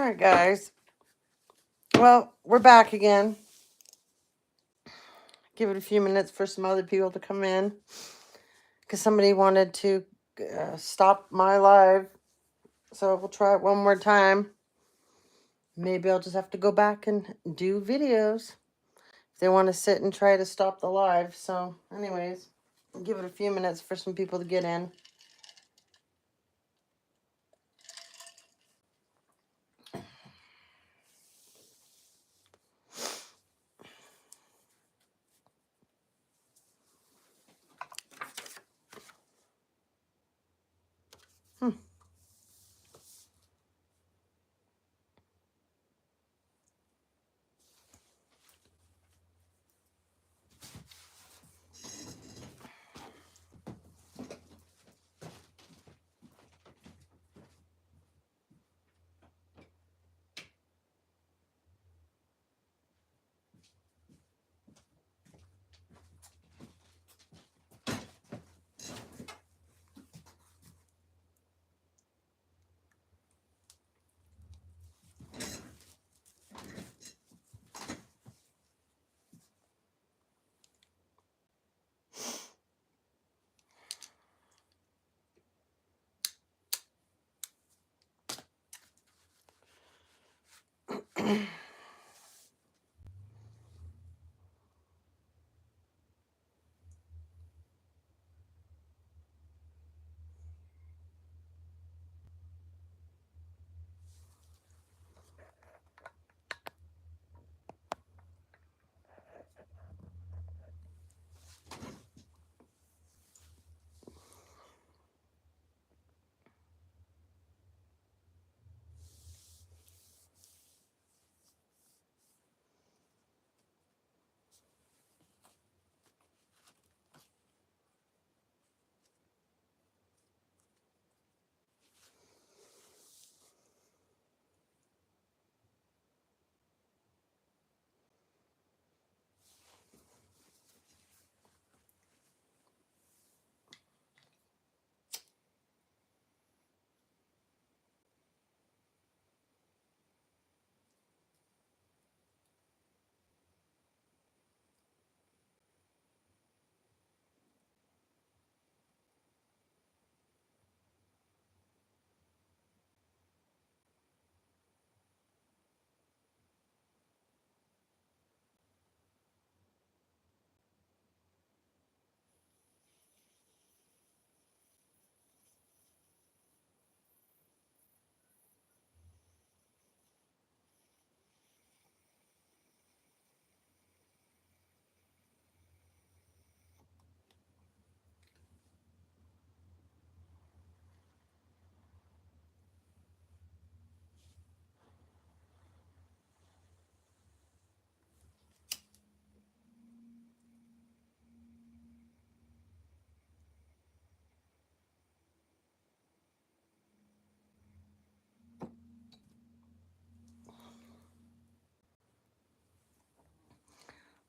right, guys. Well, we're back again. Give it a few minutes for some other people to come in. Because somebody wanted to stop my live. So we'll try it one more time. Maybe I'll just have to go back and do videos. If they want to sit and try to stop the live. So anyways, I'll give it a few minutes for some people to get in.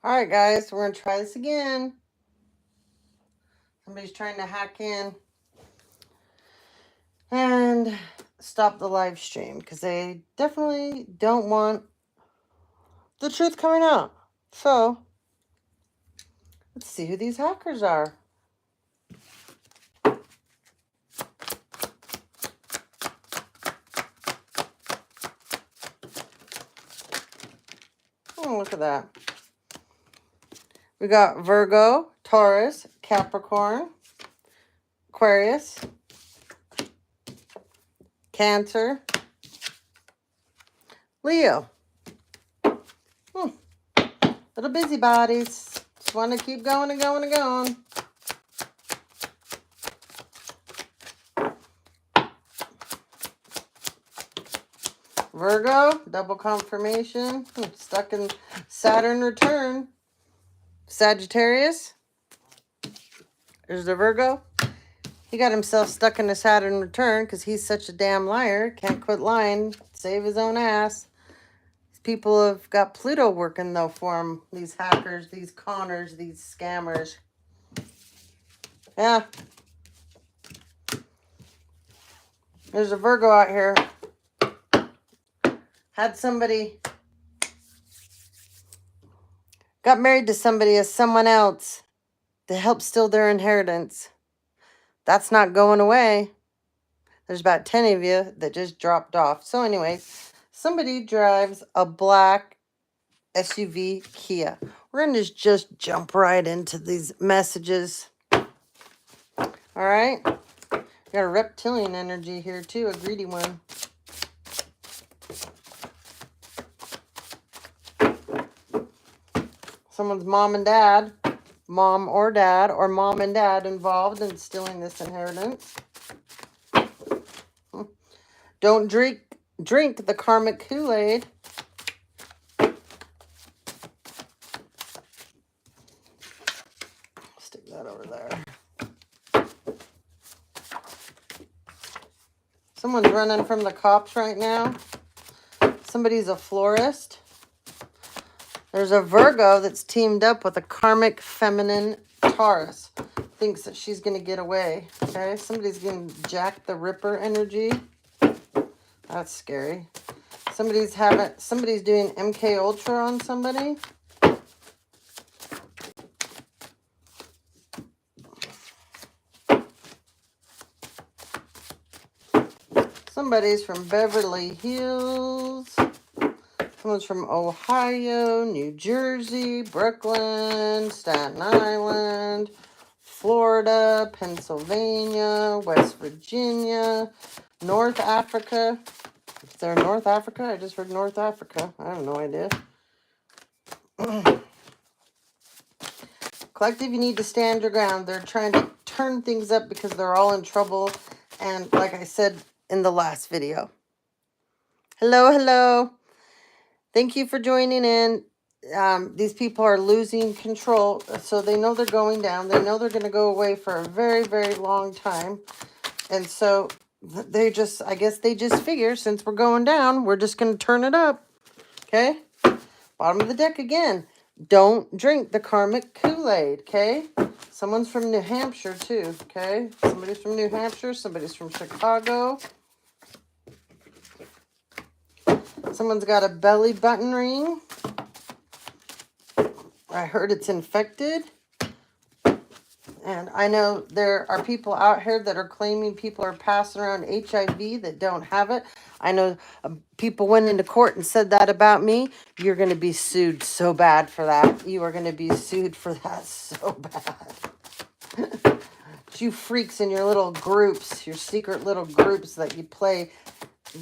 All right, guys, we're going to try this again. Somebody's trying to hack in and stop the live stream because they definitely don't want the truth coming out. So, let's see who these hackers are. Oh, look at that. We got Virgo, Taurus, Capricorn, Aquarius, Cancer, Leo. Little busybodies. Just want to keep going and going and going. Virgo, double confirmation. Stuck in Saturn return. Sagittarius. There's the Virgo. He got himself stuck in a Saturn return because he's such a damn liar. Can't quit lying. Save his own ass. These people have got Pluto working, though, for him. These hackers, these conners, these scammers. Yeah. There's a Virgo out here had somebody, got married to somebody as someone else to help steal their inheritance. That's not going away. There's about 10 of you that just dropped off. So anyways, somebody drives a black SUV Kia. We're going to just jump right into these messages. All right. Got a reptilian energy here too, a greedy one. Someone's mom and dad, mom or dad, or mom and dad involved in stealing this inheritance. Don't drink the karmic Kool-Aid. Stick that over there. Someone's running from the cops right now. Somebody's a florist. There's a Virgo that's teamed up with a karmic feminine Taurus. Thinks that she's going to get away. Okay, somebody's getting Jack the Ripper energy. That's scary. Somebody's doing MK Ultra on somebody. Somebody's from Beverly Hills. Someone's from Ohio, New Jersey, Brooklyn, Staten Island, Florida, Pennsylvania, West Virginia, North Africa. Is there North Africa? I just heard North Africa. I have no idea. Collective, you need to stand your ground. They're trying to turn things up because they're all in trouble. And like I said in the last video. Hello, hello. Thank you for joining in. These people are losing control. So they know they're going down. They know they're going to go away for a very, very long time. And so they just, I guess they just figure since we're going down, we're just going to turn it up. Okay? Bottom of the deck again. Don't drink the karmic Kool-Aid. Okay? Someone's from New Hampshire too. Okay? Somebody's from New Hampshire. Somebody's from Chicago. Someone's got a belly button ring. I heard it's infected. And I know there are people out here that are claiming people are passing around HIV that don't have it. I know people went into court and said that about me. You're going to be sued so bad for that. You are going to be sued for that so bad. You freaks in your little groups, your secret little groups that you play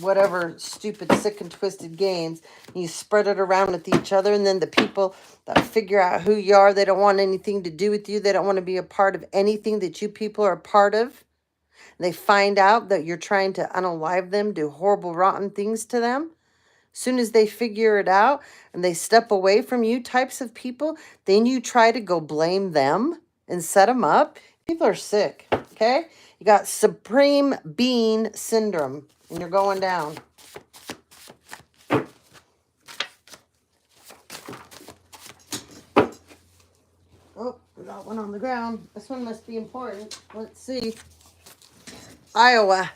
whatever stupid, sick and twisted games. You spread it around with each other, and then the people that figure out who you are, they don't want anything to do with you. They don't want to be a part of anything that you people are a part of. They find out that you're trying to unalive them, do horrible, rotten things to them. As soon as they figure it out and they step away from you types of people, then you try to go blame them and set them up. People are sick, okay? You got Supreme Being Syndrome, and you're going down. Oh, we got one on the ground. This one must be important. Let's see. Iowa.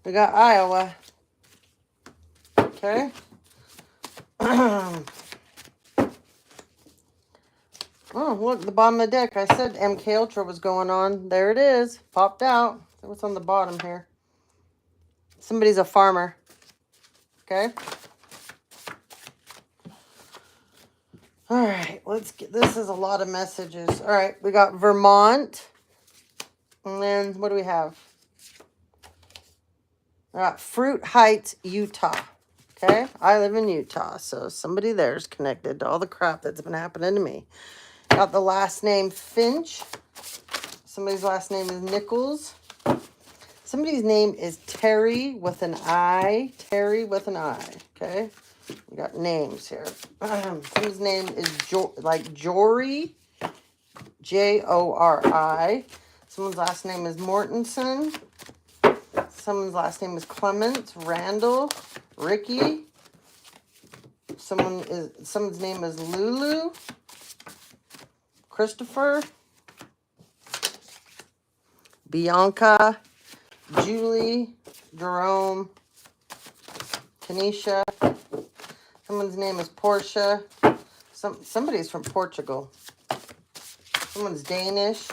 We got Iowa. Okay. Oh, look, the bottom of the deck. I said MK Ultra was going on. There it is. Popped out. What's on the bottom here? Somebody's a farmer. Okay. All right, let's get, this is a lot of messages. All right, we got Vermont. And then what do we have? We got Fruit Heights, Utah. Okay, I live in Utah, so somebody there's connected to all the crap that's been happening to me. Got the last name Finch. Somebody's last name is Nichols. Somebody's name is Terry with an I. Terry with an I. Okay. We got names here. Somebody's name is Jory. Jori. Someone's last name is Mortensen. Someone's last name is Clements. Randall. Ricky. Someone's name is Lulu. Christopher. Bianca. Julie. Jerome. Tanisha. Someone's name is Portia. Somebody's from Portugal. Someone's Danish.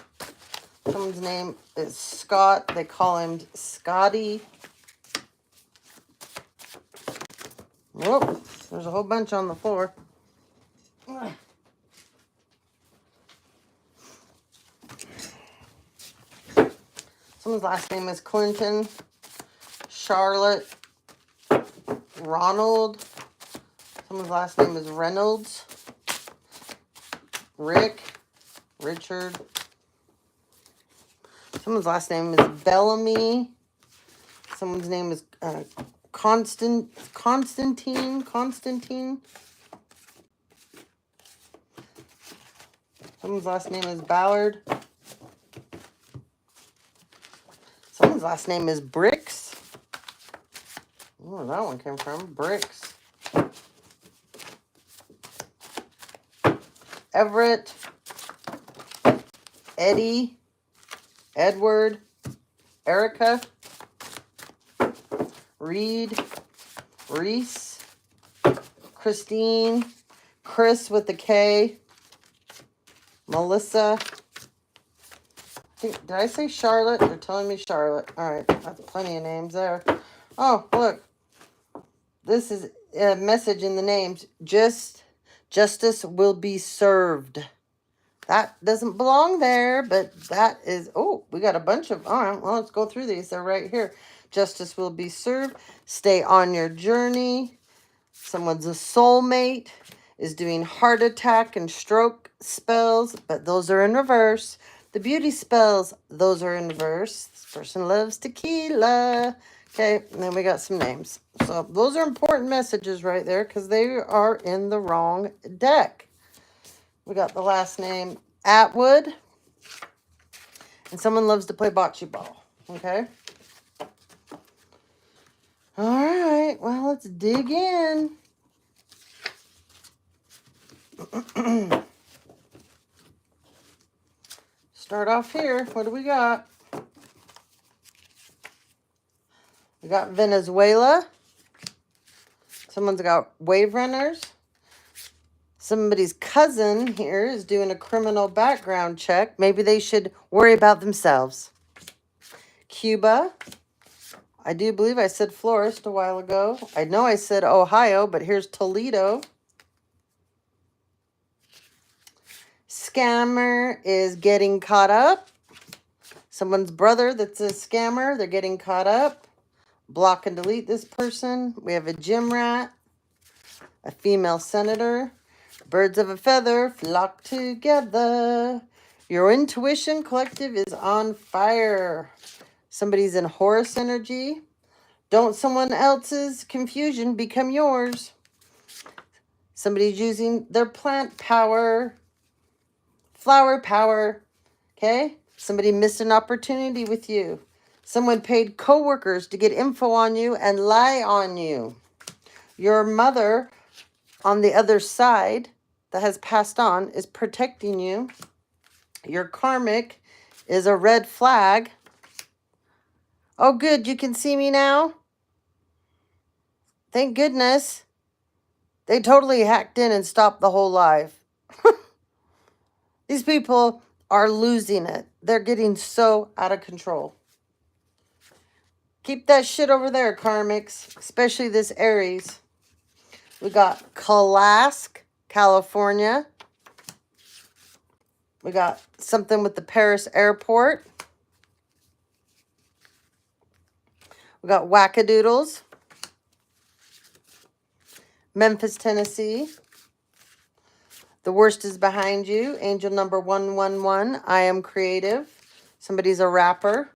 Someone's name is Scott. They call him Scotty. Whoop, there's a whole bunch on the floor. Someone's last name is Clinton. Charlotte. Ronald. Someone's last name is Reynolds. Rick. Richard. Someone's last name is Bellamy. Someone's name is Constantine. Someone's last name is Ballard. Someone's last name is Bricks. I don't know where that one came from. Bricks. Everett. Eddie. Edward. Erica. Reed. Reese. Christine. Chris with the K. Melissa. Did I say Charlotte? They're telling me Charlotte. All right, that's plenty of names there. Oh, look. This is a message in the names. Justice will be served. That doesn't belong there, but that is... Oh, we got a bunch of... All right, well, let's go through these. They're right here. Justice will be served. Stay on your journey. Someone's a soulmate. Is doing heart attack and stroke spells, but those are in reverse. The beauty spells, those are in reverse. This person loves tequila. Okay, and then we got some names. So those are important messages right there because they are in the wrong deck. We got the last name Atwood. And someone loves to play bocce ball. Okay. All right, well, let's dig in. Start off here. What do we got? We got Venezuela. Someone's got wave runners. Somebody's cousin here is doing a criminal background check. Maybe they should worry about themselves. Cuba. I do believe I said florist a while ago. I know I said Ohio, but here's Toledo. Scammer is getting caught up. Someone's brother that's a scammer. They're getting caught up. Block and delete this person. We have a gym rat. A female senator. Birds of a feather flock together. Your intuition collective is on fire. Somebody's in Horus energy. Don't someone else's confusion become yours. Somebody's using their plant power. Flower power. Okay? Somebody missed an opportunity with you. Someone paid coworkers to get info on you and lie on you. Your mother on the other side that has passed on is protecting you. Your karmic is a red flag. Oh, good. You can see me now. Thank goodness. They totally hacked in and stopped the whole live. These people are losing it. They're getting so out of control. Keep that shit over there, karmics, especially this Aries. We got Kalask, California. We got something with the Paris airport. We got Wackadoodles. Memphis, Tennessee. The worst is behind you. Angel number 111. I am creative. Somebody's a rapper.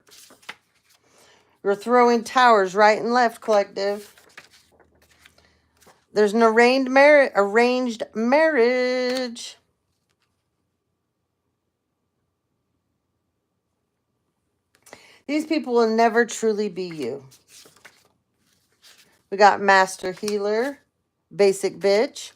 You're throwing towers right and left, collective. There's an arranged marriage. These people will never truly be you. We got Master Healer, Basic Bitch.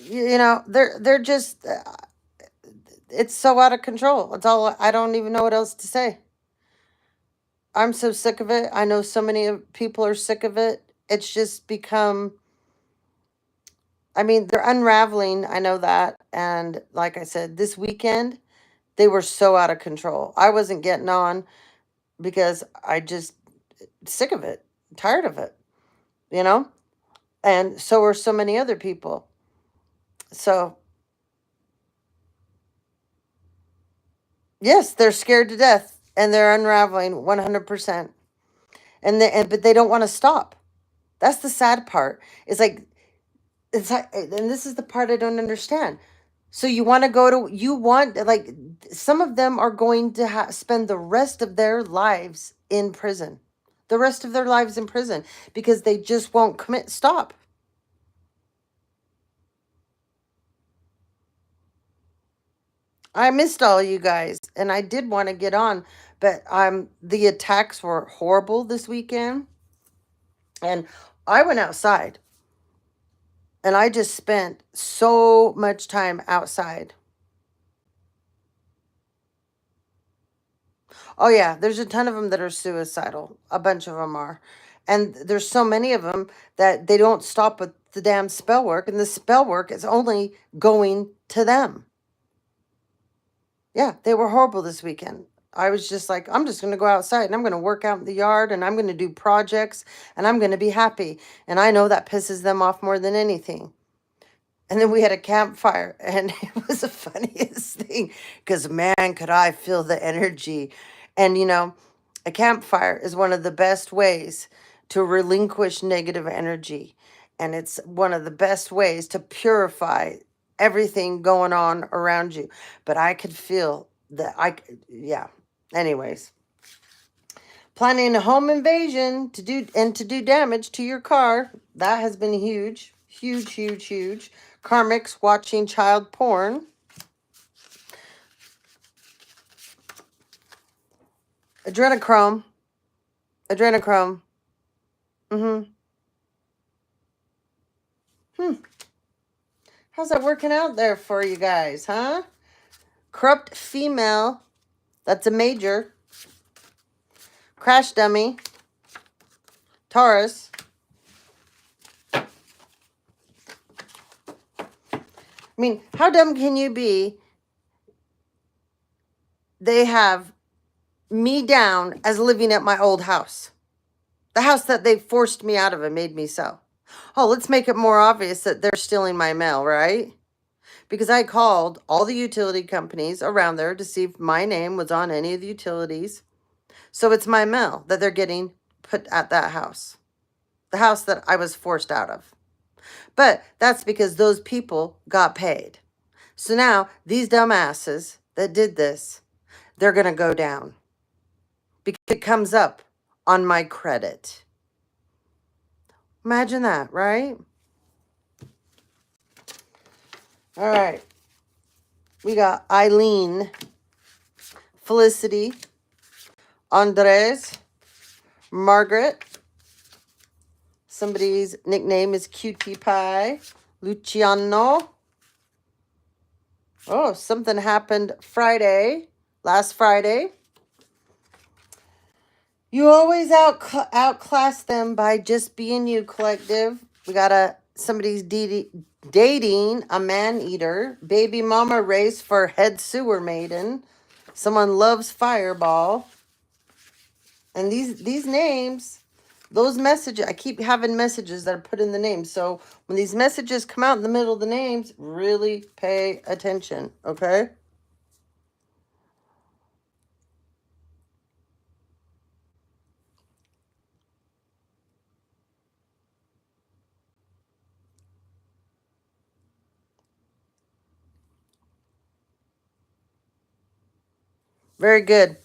you know, they're just it's so out of control. It's all I don't even know what else to say. I'm so sick of it. I know so many people are sick of it. It's just become, I mean, they're unraveling. I know that. And like I said, this weekend, they were so out of control. I wasn't getting on because I just sick of it, tired of it, you know? And so are so many other people. So, yes, they're scared to death and they're unraveling 100%. But they don't want to stop. That's the sad part. It's like, and this is the part I don't understand. So you want to go to, you want, like, some of them are going to spend the rest of their lives in prison. The rest of their lives in prison because they just won't stop. I missed all you guys and I did want to get on, but the attacks were horrible this weekend. And I went outside and I just spent so much time outside. Oh yeah, there's a ton of them that are suicidal. A bunch of them are. And there's so many of them that they don't stop with the damn spell work and the spell work is only going to them. Yeah, they were horrible this weekend. I was just like, I'm just going to go outside and I'm going to work out in the yard and I'm going to do projects and I'm going to be happy. And I know that pisses them off more than anything. And then we had a campfire, and it was the funniest thing because, man, could I feel the energy. And, you know, a campfire is one of the best ways to relinquish negative energy. And it's one of the best ways to purify everything going on around you. But I could feel that yeah. Anyways, planning a home invasion to do damage to your car. That has been huge, huge, huge, huge. Karmics watching child porn. Adrenochrome. Adrenochrome. Mm-hmm. Hmm. How's that working out there for you guys, huh? Corrupt female. That's a major. Crash dummy. Taurus. I mean, how dumb can you be? They have me down as living at my old house. The house that they forced me out of and made me sell. Oh, let's make it more obvious that they're stealing my mail, right? Because I called all the utility companies around there to see if my name was on any of the utilities. So it's my mail that they're getting put at that house. The house that I was forced out of. But that's because those people got paid. So now these dumbasses that did this, they're going to go down. Because it comes up on my credit. Imagine that, right? All right. We got Eileen, Felicity, Andres, Margaret. Somebody's nickname is Cutie Pie. Luciano. Oh, something happened last Friday. You always outclass them by just being you, collective. We got somebody's dating a man-eater. Baby mama race for head sewer maiden. Someone loves Fireball. And these names, those messages, I keep having messages that are put in the names. So when these messages come out in the middle of the names, really pay attention, okay? Very good.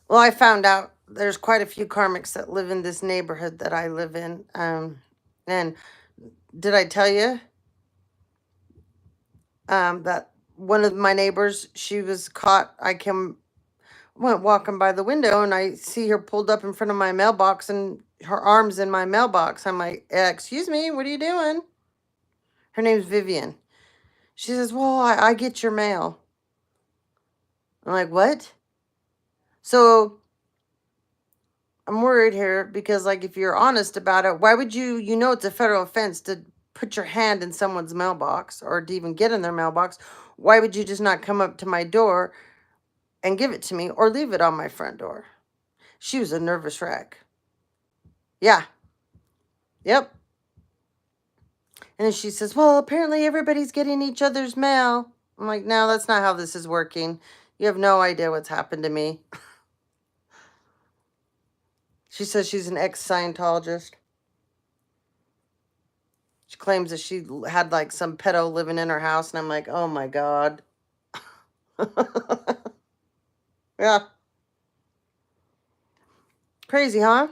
Well, I found out there's quite a few karmics that live in this neighborhood that I live in. And did I tell you that one of my neighbors, she was caught? Went walking by the window and I see her pulled up in front of my mailbox and her arm's in my mailbox. I'm like, excuse me, what are you doing? Her name's Vivian. She says, well, I get your mail. I'm like, what? So I'm worried here because, like, if you're honest about it, why would you, it's a federal offense to put your hand in someone's mailbox or to even get in their mailbox. Why would you just not come up to my door and give it to me or leave it on my front door? She was a nervous wreck. Yeah. Yep. And she says, well, apparently everybody's getting each other's mail. I'm like, no, that's not how this is working. You have no idea what's happened to me. She says she's an ex-Scientologist. She claims that she had like some pedo living in her house. And I'm like, oh my God. Yeah. Crazy, huh?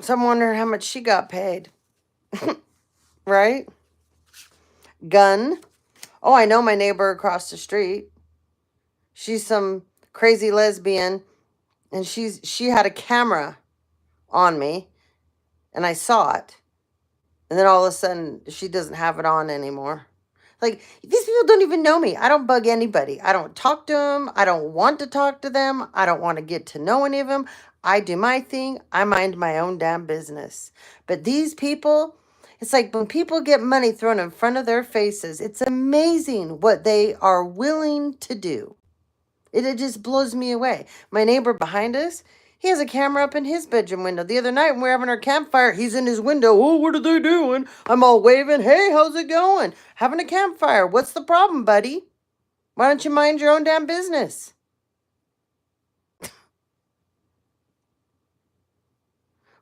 So I'm wondering how much she got paid. Right? Gun. Oh, I know my neighbor across the street. She's some crazy lesbian. And she had a camera on me. And I saw it. And then all of a sudden, she doesn't have it on anymore. Like, these people don't even know me. I don't bug anybody. I don't talk to them. I don't want to talk to them. I don't want to get to know any of them. I do my thing. I mind my own damn business. But these people, it's like when people get money thrown in front of their faces, it's amazing what they are willing to do. It just blows me away. My neighbor behind us, he has a camera up in his bedroom window. The other night when we were having our campfire, he's in his window. Oh, what are they doing? I'm all waving. Hey, how's it going? Having a campfire. What's the problem, buddy? Why don't you mind your own damn business?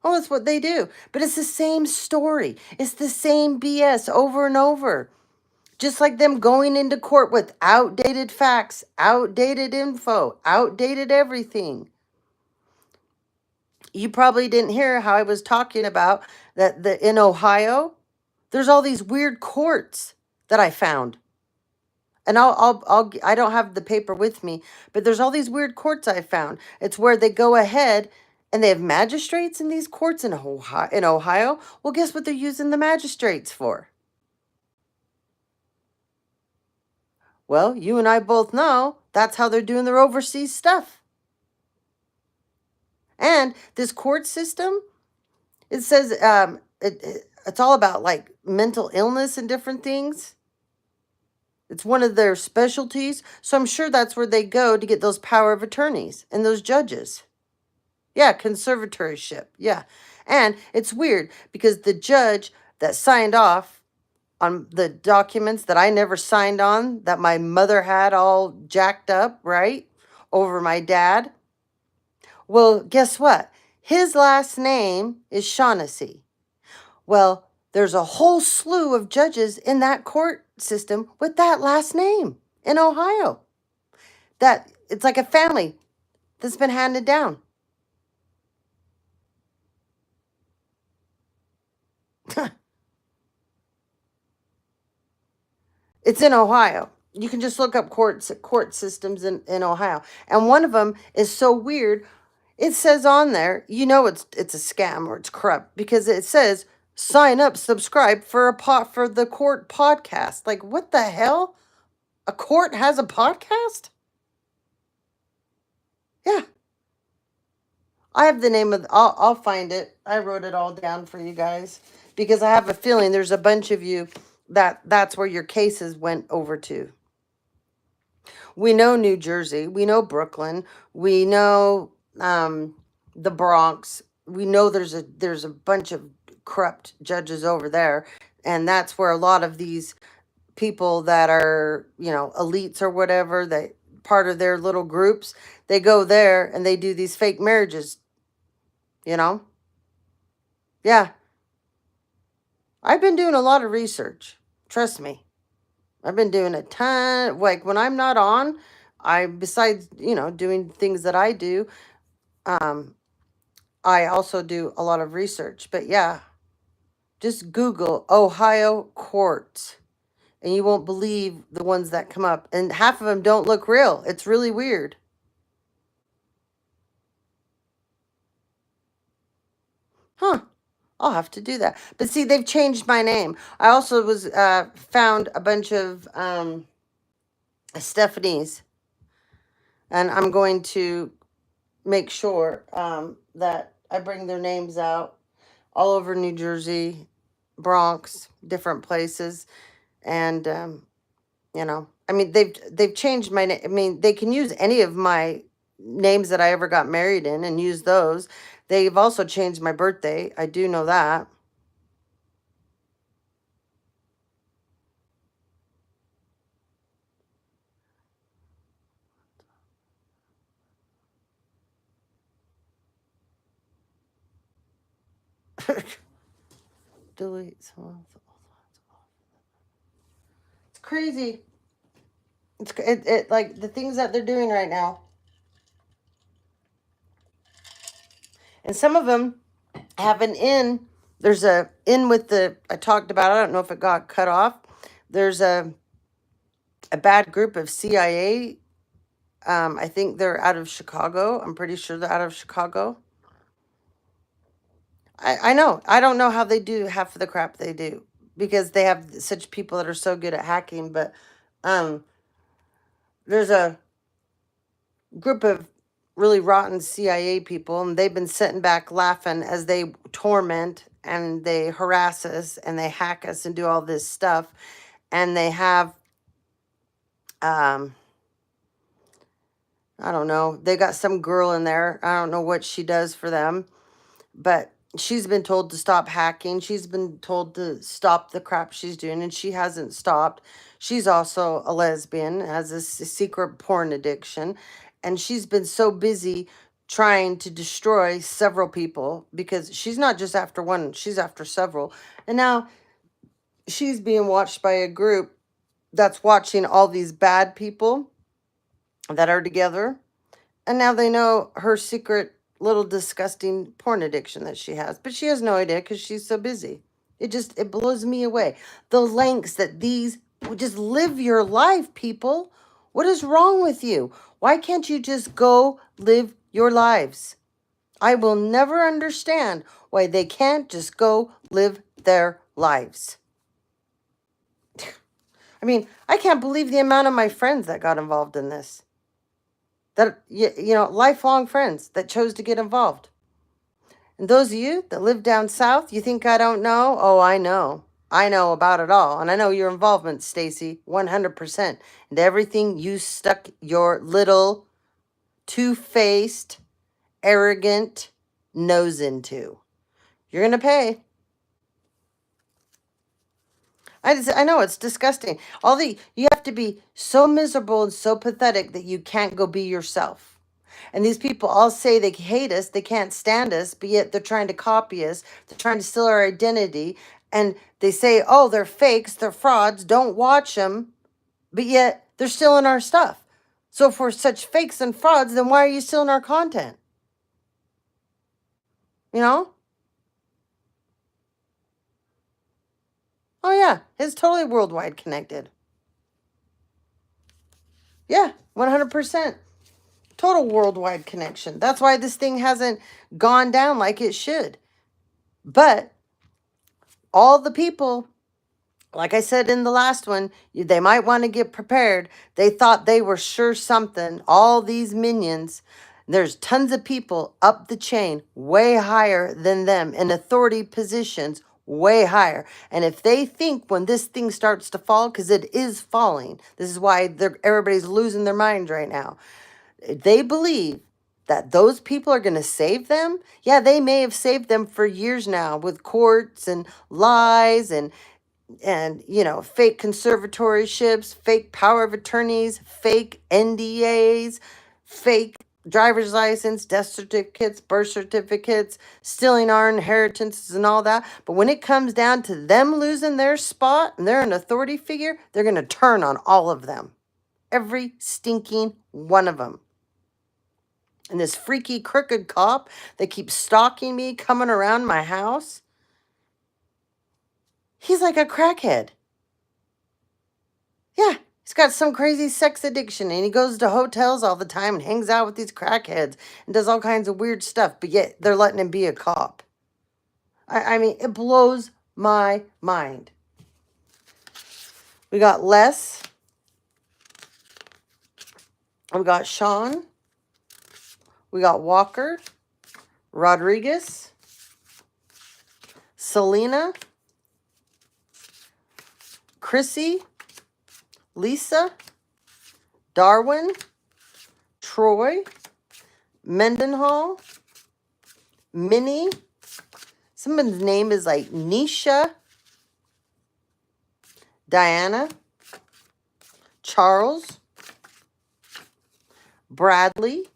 Oh, that's what they do. But it's the same story. It's the same BS over and over. Just like them going into court with outdated facts, outdated info, outdated everything. You probably didn't hear how I was talking about that in Ohio, there's all these weird courts that I found. And I don't have the paper with me, but there's all these weird courts I found. It's where they go ahead and they have magistrates in these courts in Ohio. Well, guess what they're using the magistrates for? Well, you and I both know that's how they're doing their overseas stuff. And this court system, it says it's all about like mental illness and different things. It's one of their specialties. So I'm sure that's where they go to get those power of attorneys and those judges. Yeah, conservatorship. Yeah. And it's weird because the judge that signed off on the documents that I never signed on, that my mother had all jacked up, right? Over my dad. Well, guess what? His last name is Shaughnessy. Well, there's a whole slew of judges in that court system with that last name in Ohio. That it's like a family that's been handed down. It's in Ohio. You can just look up court systems in Ohio. And one of them is so weird. It says on there, it's a scam or it's corrupt because it says sign up, subscribe for for the court podcast. Like, what the hell? A court has a podcast? Yeah. I have the name of I'll find it. I wrote it all down for you guys because I have a feeling there's a bunch of you that's where your cases went over to. We know New Jersey, we know Brooklyn, we know the Bronx. We know there's a bunch of corrupt judges over there, and that's where a lot of these people that are, elites or whatever, that part of their little groups, they go there and they do these fake marriages, Yeah. I've been doing a lot of research. Trust me. I've been doing a ton. Like when I'm not on, besides, doing things that I do, I also do a lot of research. But yeah, just Google Ohio courts and you won't believe the ones that come up. And half of them don't look real. It's really weird. Huh. I'll have to do that. But see, they've changed my name. I also was found a bunch of Stephanies, and I'm going to make sure that I bring their names out all over New Jersey, Bronx, different places, and I mean, they've changed my name. I mean, they can use any of my names that I ever got married in and use those. They've also changed my birthday. I do know that. Delete. It's crazy. It like the things that they're doing right now, and some of them have an in. There's a in with the I talked about. I don't know if it got cut off. There's a bad group of CIA. I think they're out of Chicago. I'm pretty sure they're out of Chicago. I know. I don't know how they do half of the crap they do because they have such people that are so good at hacking. But um, there's a group of really rotten CIA people, and they've been sitting back laughing as they torment and they harass us and they hack us and do all this stuff. And they have, um, I don't know, they got some girl in there. I don't know what she does for them, but she's been told to stop hacking. She's been told to stop the crap she's doing, and she hasn't stopped. She's also a lesbian, has a secret porn addiction, and she's been so busy trying to destroy several people because she's not just after one, she's after several. And now she's being watched by a group that's watching all these bad people that are together, and now they know her secret little disgusting porn addiction that she has. But she has no idea because she's so busy. It blows me away. The lengths that these just live your life, people. What is wrong with you? Why can't you just go live your lives? I will never understand why they can't just go live their lives. I mean, I can't believe the amount of my friends that got involved in this. That lifelong friends that chose to get involved. And those of you that live down south, you think I don't know? Oh, I know. I know about it all. And I know your involvement, Stacy, 100%. And everything you stuck your little two-faced, arrogant nose into. You're going to pay. I know it's disgusting. You have to be so miserable and so pathetic that you can't go be yourself. And these people all say they hate us, they can't stand us, but yet they're trying to copy us. They're trying to steal our identity. And they say, oh, they're fakes, they're frauds, don't watch them. But yet they're stealing our stuff. So if we're such fakes and frauds, then why are you stealing our content? You know? Oh, yeah, it's totally worldwide connected. Yeah, 100%. Total worldwide connection. That's why this thing hasn't gone down like it should. But all the people, like I said in the last one, they might want to get prepared. They thought they were sure something. All these minions, there's tons of people up the chain way higher than them in authority positions way higher. And if they think when this thing starts to fall, because it is falling, this is why everybody's losing their minds right now. They believe that those people are going to save them. Yeah, they may have saved them for years now with courts and lies and fake conservatorships, fake power of attorneys, fake NDAs, fake driver's license, death certificates, birth certificates, stealing our inheritances and all that. But when it comes down to them losing their spot and they're an authority figure, they're going to turn on all of them. Every stinking one of them. And this freaky crooked cop that keeps stalking me, coming around my house, he's like a crackhead. Yeah, he's got some crazy sex addiction and he goes to hotels all the time and hangs out with these crackheads and does all kinds of weird stuff, but yet they're letting him be a cop. I mean, it blows my mind. We got Les. We got Sean. We got Walker. Rodriguez. Selena. Chrissy. Lisa. Darwin. Troy. Mendenhall. Minnie. Someone's name is like Nisha. Diana. Charles. Bradley.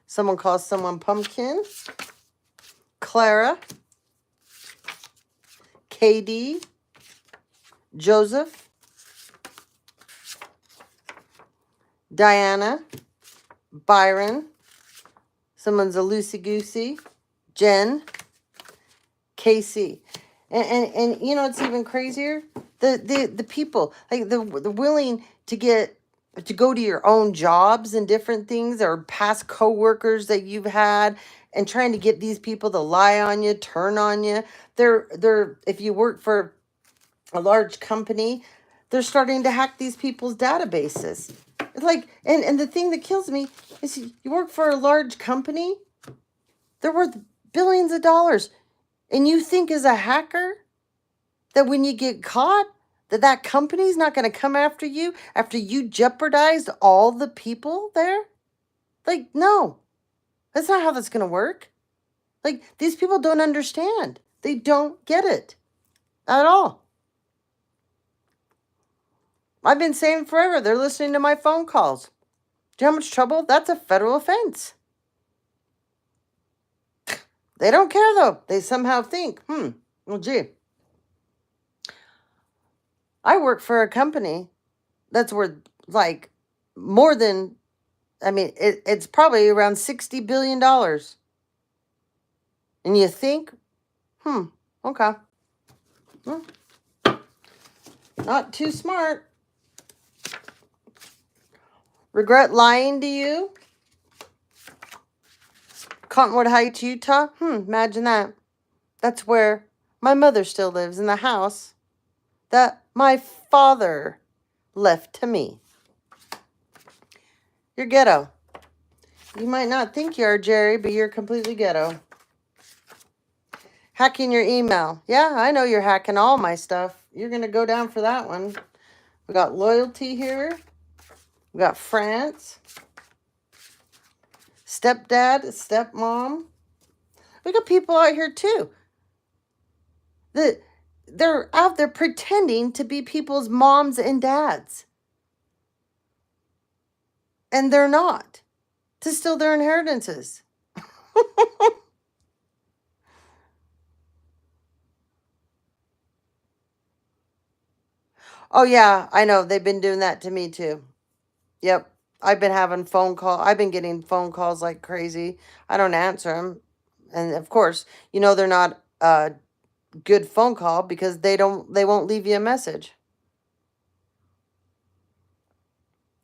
Someone calls someone Pumpkin. Clara. KD. Joseph. Diana. Byron. Someone's a loosey-goosey. Jen. Casey. And you know, it's even crazier. The people, like the willing to go to your own jobs and different things, or past coworkers that you've had, and trying to get these people to lie on you, turn on you. They're if you work for a large company, they're starting to hack these people's databases. It's like, and the thing that kills me is you work for a large company, they're worth billions of dollars, and you think as a hacker that when you get caught, that company's not going to come after you after you jeopardized all the people there? Like, no, that's not how that's going to work. Like, these people don't understand. They don't get it at all. I've been saying forever, they're listening to my phone calls. Do you know how much trouble? That's a federal offense. They don't care, though. They somehow think, well, gee, I work for a company that's worth like more than, I mean, it's probably around $60 billion. And you think, okay. Well, not too smart. Regret lying to you? Cottonwood Heights, Utah? Imagine that. That's where my mother still lives, in the house that my father left to me. You're ghetto. You might not think you are, Jerry, but you're completely ghetto. Hacking your email. Yeah, I know you're hacking all my stuff. You're going to go down for that one. We got Loyalty here. We got France. Stepdad, stepmom. We got people out here too. They're out there pretending to be people's moms and dads. And they're not. To steal their inheritances. Oh, yeah, I know. They've been doing that to me, too. Yep. I've been getting phone calls like crazy. I don't answer them. And, of course, you know they're not a good phone call because they won't leave you a message.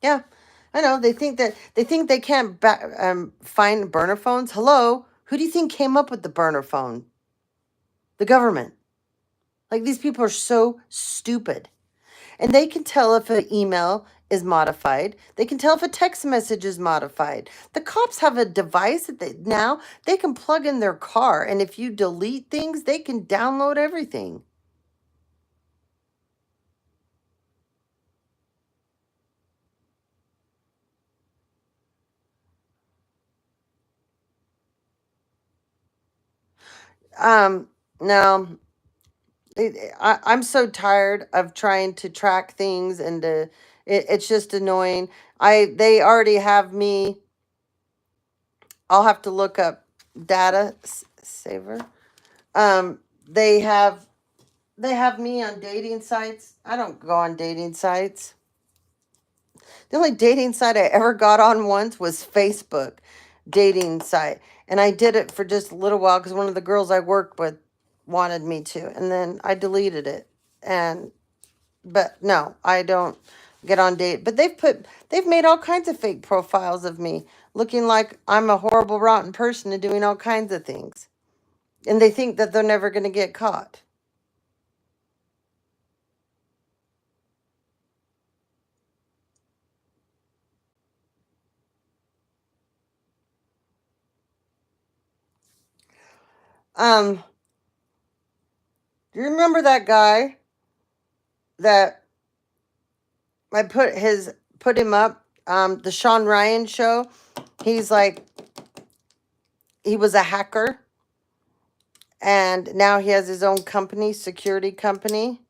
Yeah, I know. They think they can't find burner phones. Hello? Who do you think came up with the burner phone? The government. Like, these people are so stupid. And they can tell if an email is modified. They can tell if a text message is modified. The cops have a device that they can plug in their car, and if you delete things, they can download everything. No, I'm so tired of trying to track things, and it's just annoying. They already have me. I'll have to look up data saver. They have me on dating sites. I don't go on dating sites. The only dating site I ever got on once was Facebook dating site, and I did it for just a little while because one of the girls I worked with wanted me to, and then I deleted it. But no, I don't get on date. But they've made all kinds of fake profiles of me, looking like I'm a horrible, rotten person and doing all kinds of things. And they think that they're never going to get caught. Do you remember that guy that I put him up? The Sean Ryan show. He's like, he was a hacker, and now he has his own company, security company.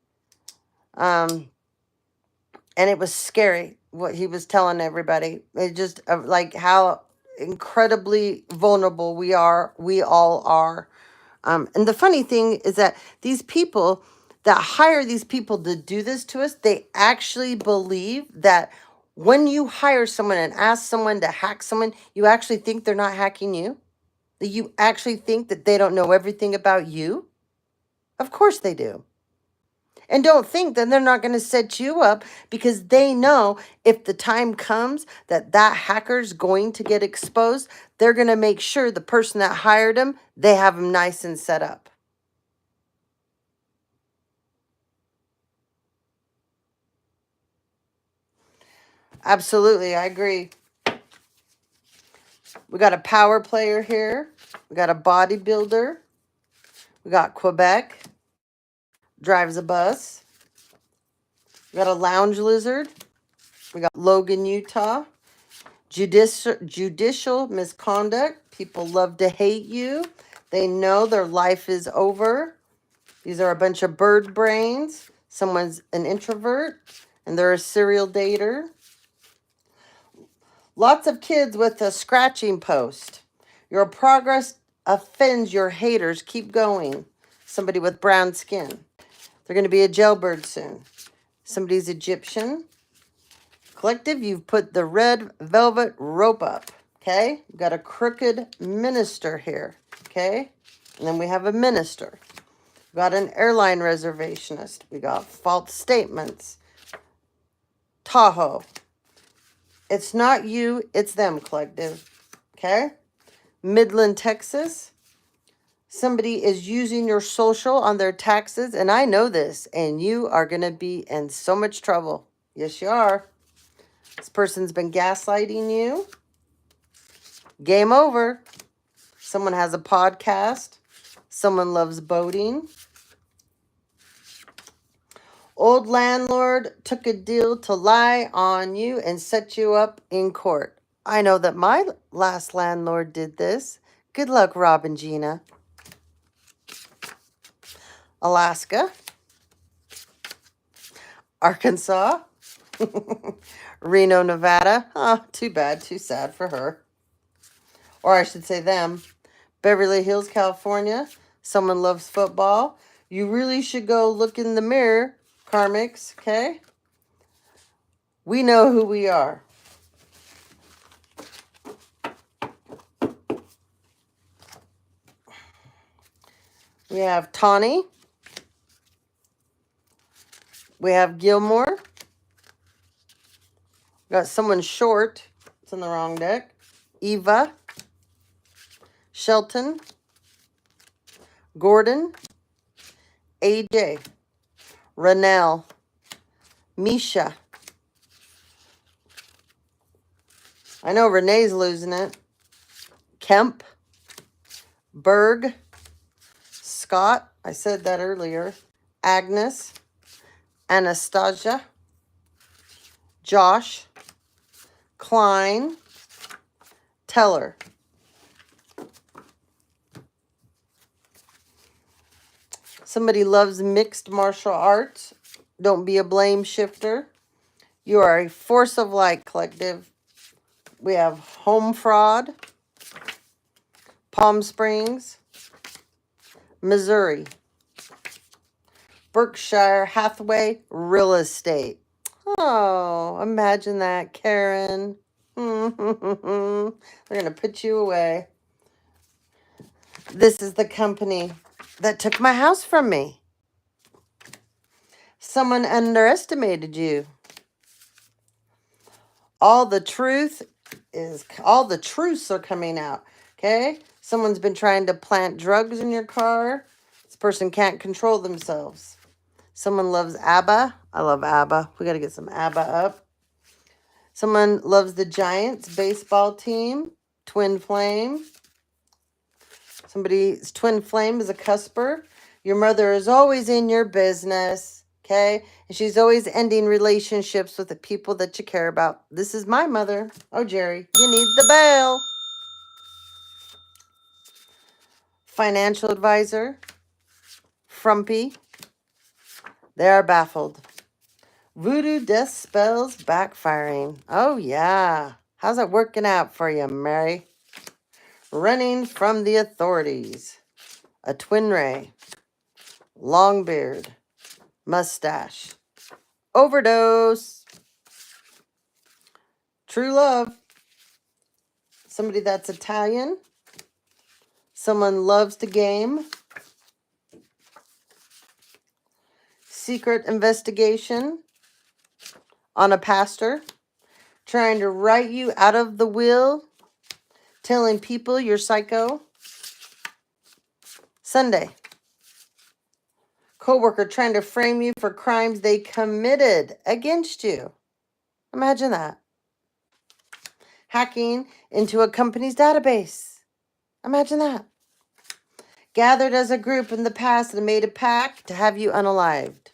And it was scary what he was telling everybody. It just like how incredibly vulnerable we all are. And the funny thing is that these people that hire these people to do this to us, they actually believe that when you hire someone and ask someone to hack someone, you actually think they're not hacking you. That you actually think that they don't know everything about you. Of course they do. And don't think that they're not going to set you up, because they know if the time comes that that hacker's going to get exposed, they're going to make sure the person that hired him, they have him nice and set up. Absolutely, I agree. We got a power player here. We got a bodybuilder. We got Quebec. Drives a bus. We got a lounge lizard. We got Logan, Utah. Judicial misconduct. People love to hate you. They know their life is over. These are a bunch of bird brains. Someone's an introvert, and they're a serial dater. Lots of kids with a scratching post. Your progress offends your haters. Keep going. Somebody with brown skin. They're going to be a jailbird soon. Somebody's Egyptian. Collective, you've put the red velvet rope up. Okay? We've got a crooked minister here. Okay? And then we have a minister. We got an airline reservationist. We got false statements. Tahoe. It's not you, it's them, collective. Okay? Midland, Texas. Somebody is using your social on their taxes, and I know this, and you are going to be in so much trouble. Yes, you are. This person's been gaslighting you. Game over. Someone has a podcast. Someone loves boating. Old landlord took a deal to lie on you and set you up in court. I know that my last landlord did this. Good luck, Rob and Gina. Alaska. Arkansas. Reno, Nevada. Oh, too bad, too sad for her. Or I should say them. Beverly Hills, California. Someone loves football. You really should go look in the mirror, karmics, okay? We know who we are. We have Tawny. We have Gilmore. We got someone short. It's in the wrong deck. Eva. Shelton. Gordon. AJ. Ranell. Misha. I know Renee's losing it. Kemp. Berg. Scott. I said that earlier. Agnes. Anastasia. Josh. Klein. Teller. Somebody loves mixed martial arts. Don't be a blame shifter. You are a force of light, collective. We have Home Fraud. Palm Springs. Missouri. Berkshire Hathaway Real Estate. Oh, imagine that, Karen. They're going to put you away. This is the company that took my house from me. Someone underestimated you. All the truths are coming out. Okay? Someone's been trying to plant drugs in your car. This person can't control themselves. Someone loves ABBA. I love ABBA. We got to get some ABBA up. Someone loves the Giants baseball team. Twin flame. Somebody's twin flame is a cusper. Your mother is always in your business, okay? And she's always ending relationships with the people that you care about. This is my mother. Oh, Jerry, you need the bell. Financial advisor. Frumpy. They are baffled. Voodoo death spells backfiring. Oh, yeah. How's it working out for you, Mary? Running from the authorities. A twin ray. Long beard. Mustache. Overdose. True love. Somebody that's Italian. Someone loves to game. Secret investigation on a pastor. Trying to write you out of the will. Telling people you're psycho. Sunday. Coworker trying to frame you for crimes they committed against you. Imagine that. Hacking into a company's database. Imagine that. Gathered as a group in the past and made a pact to have you unalived.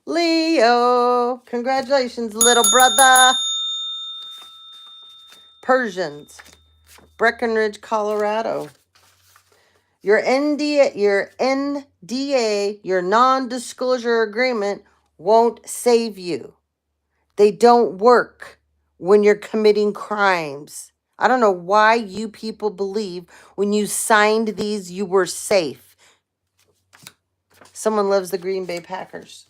Leo. Congratulations, little brother. Persians. Breckenridge, Colorado. Your NDA, your non-disclosure agreement won't save you. They don't work when you're committing crimes. I don't know why you people believe when you signed these you were safe. Someone loves the Green Bay Packers.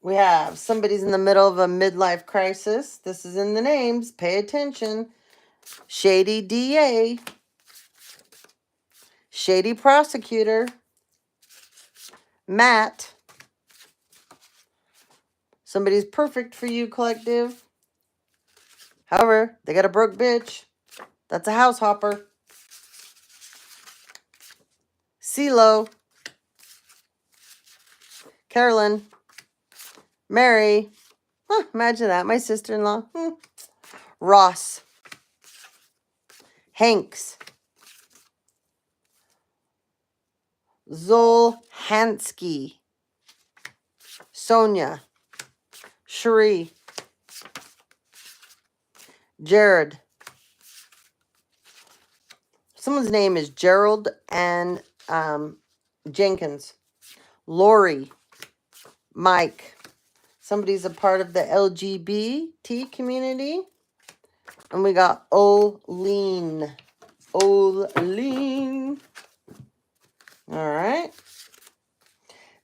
We have somebody's in the middle of a midlife crisis. This is in the names. Pay attention. Shady DA. Shady prosecutor. Matt. Somebody's perfect for you, collective. However, they got a broke bitch. That's a house hopper. CeeLo. Carolyn. Mary. Huh, imagine that. My sister-in-law. Ross. Hanks. Zolhansky. Sonia. Cherie. Jared. Someone's name is Gerald and Jenkins. Lori. Mike. Somebody's a part of the LGBT community. And we got Oline. Oline. All right.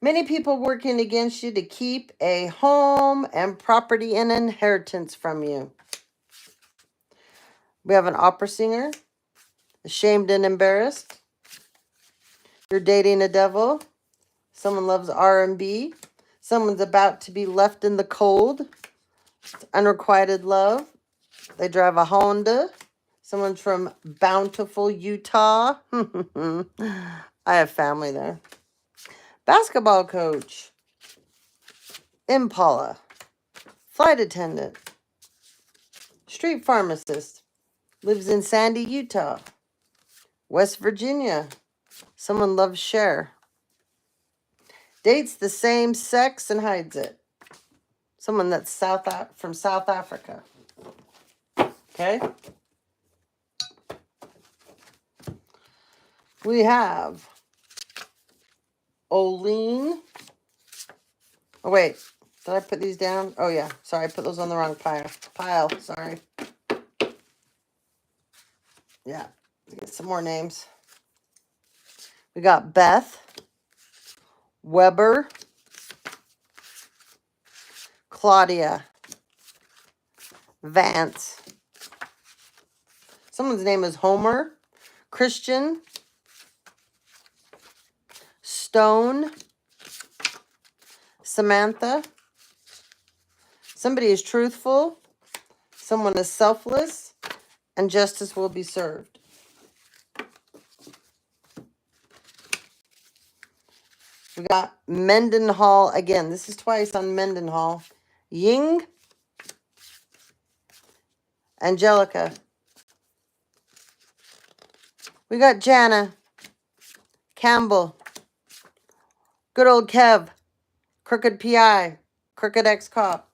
Many people working against you to keep a home and property and inheritance from you. We have an opera singer. Ashamed and embarrassed. You're dating a devil. Someone loves R&B. Someone's about to be left in the cold. It's unrequited love. They drive a Honda. Someone's from Bountiful, Utah. I have family there. Basketball coach. Impala. Flight attendant. Street pharmacist. Lives in Sandy, Utah. West Virginia. Someone loves Cher. Dates the same sex and hides it. Someone that's from South Africa. Okay. We have Oline. Oh, wait. Did I put these down? Oh, yeah. Sorry, I put those on the wrong pile. Sorry. Yeah. Let's get some more names. We got Beth. Weber. Claudia. Vance. Someone's name is Homer. Christian. Stone. Samantha. Somebody is truthful. Someone is selfless and justice will be served. We got Mendenhall again. This is twice on Mendenhall. Ying, Angelica. We got Jana, Campbell, good old Kev, Crooked PI, Crooked Ex-Cop,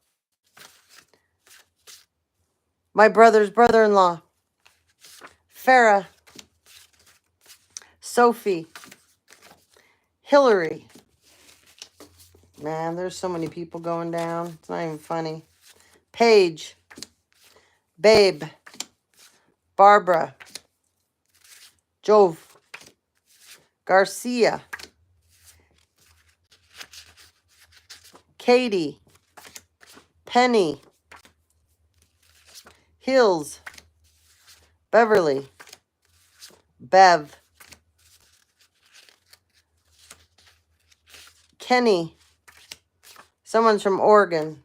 my brother's brother-in-law, Farah, Sophie, Hillary. Man, there's so many people going down. It's not even funny. Paige, Babe, Barbara, Jove, Garcia, Katie, Penny, Hills, Beverly, Bev, Kenny, someone's from Oregon,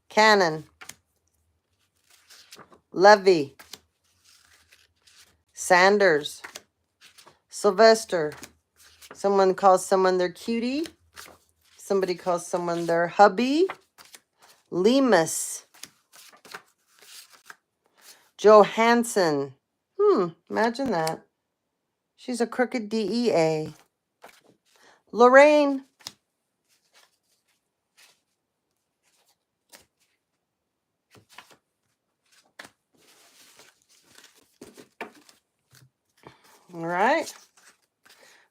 Cannon, Levy, Sanders, Sylvester. Someone calls someone their cutie. Somebody calls someone their hubby. Lemus. Johansson. Imagine that. She's a crooked DEA. Lorraine. All right.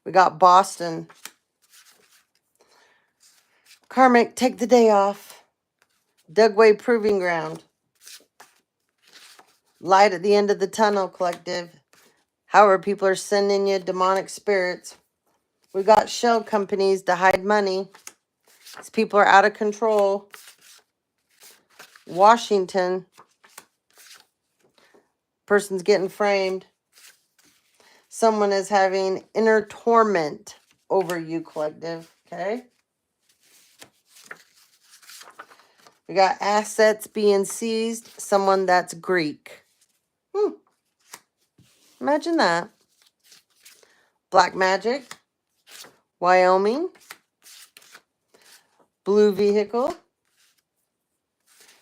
We got Boston. Karmic, take the day off. Dugway Proving Ground. Light at the end of the tunnel, collective. However, people are sending you demonic spirits. We got shell companies to hide money. These people are out of control. Washington. Person's getting framed. Someone is having inner torment over you, collective. Okay? We got assets being seized. Someone that's Greek. Imagine that. Black magic. Wyoming. Blue vehicle.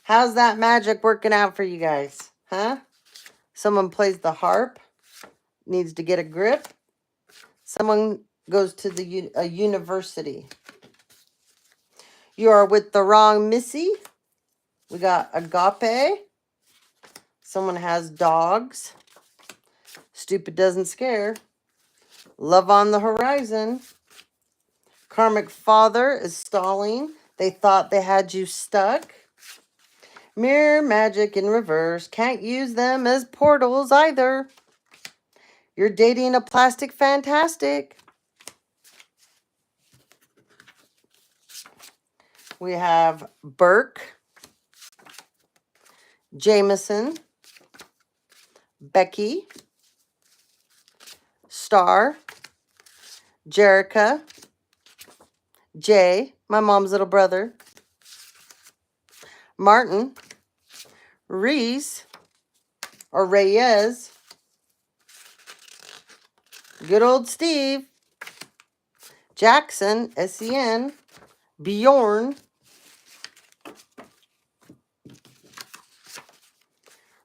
How's that magic working out for you guys? Huh? Someone plays the harp. Needs to get a grip. Someone goes to a university. You are with the wrong Missy. We got agape. Someone has dogs. Stupid doesn't scare. Love on the horizon. Karmic father is stalling. They thought they had you stuck. Mirror magic in reverse. Can't use them as portals either. You're dating a plastic fantastic. We have Burke, Jameson, Becky, Star, Jerica, Jay, my mom's little brother, Martin, Reese, or Reyes, good old Steve, Jackson, SEN, Bjorn,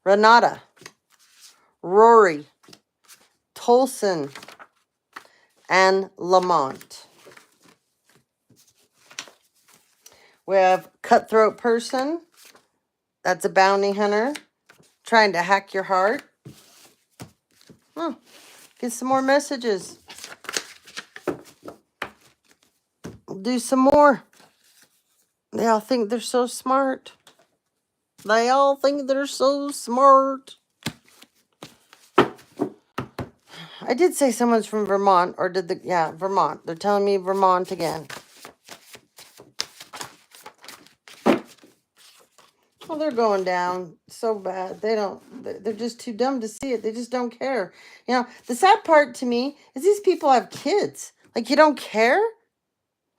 Renata, Rory, Tolson, and Lamont. We have cutthroat person. That's a bounty hunter trying to hack your heart. Get some more messages. Do some more. They all think they're so smart. They all think they're so smart. I did say someone's from Vermont, or Vermont. They're telling me Vermont again. Well, they're going down so bad. They're just too dumb to see it. They just don't care. You know, the sad part to me is these people have kids. Like, you don't care?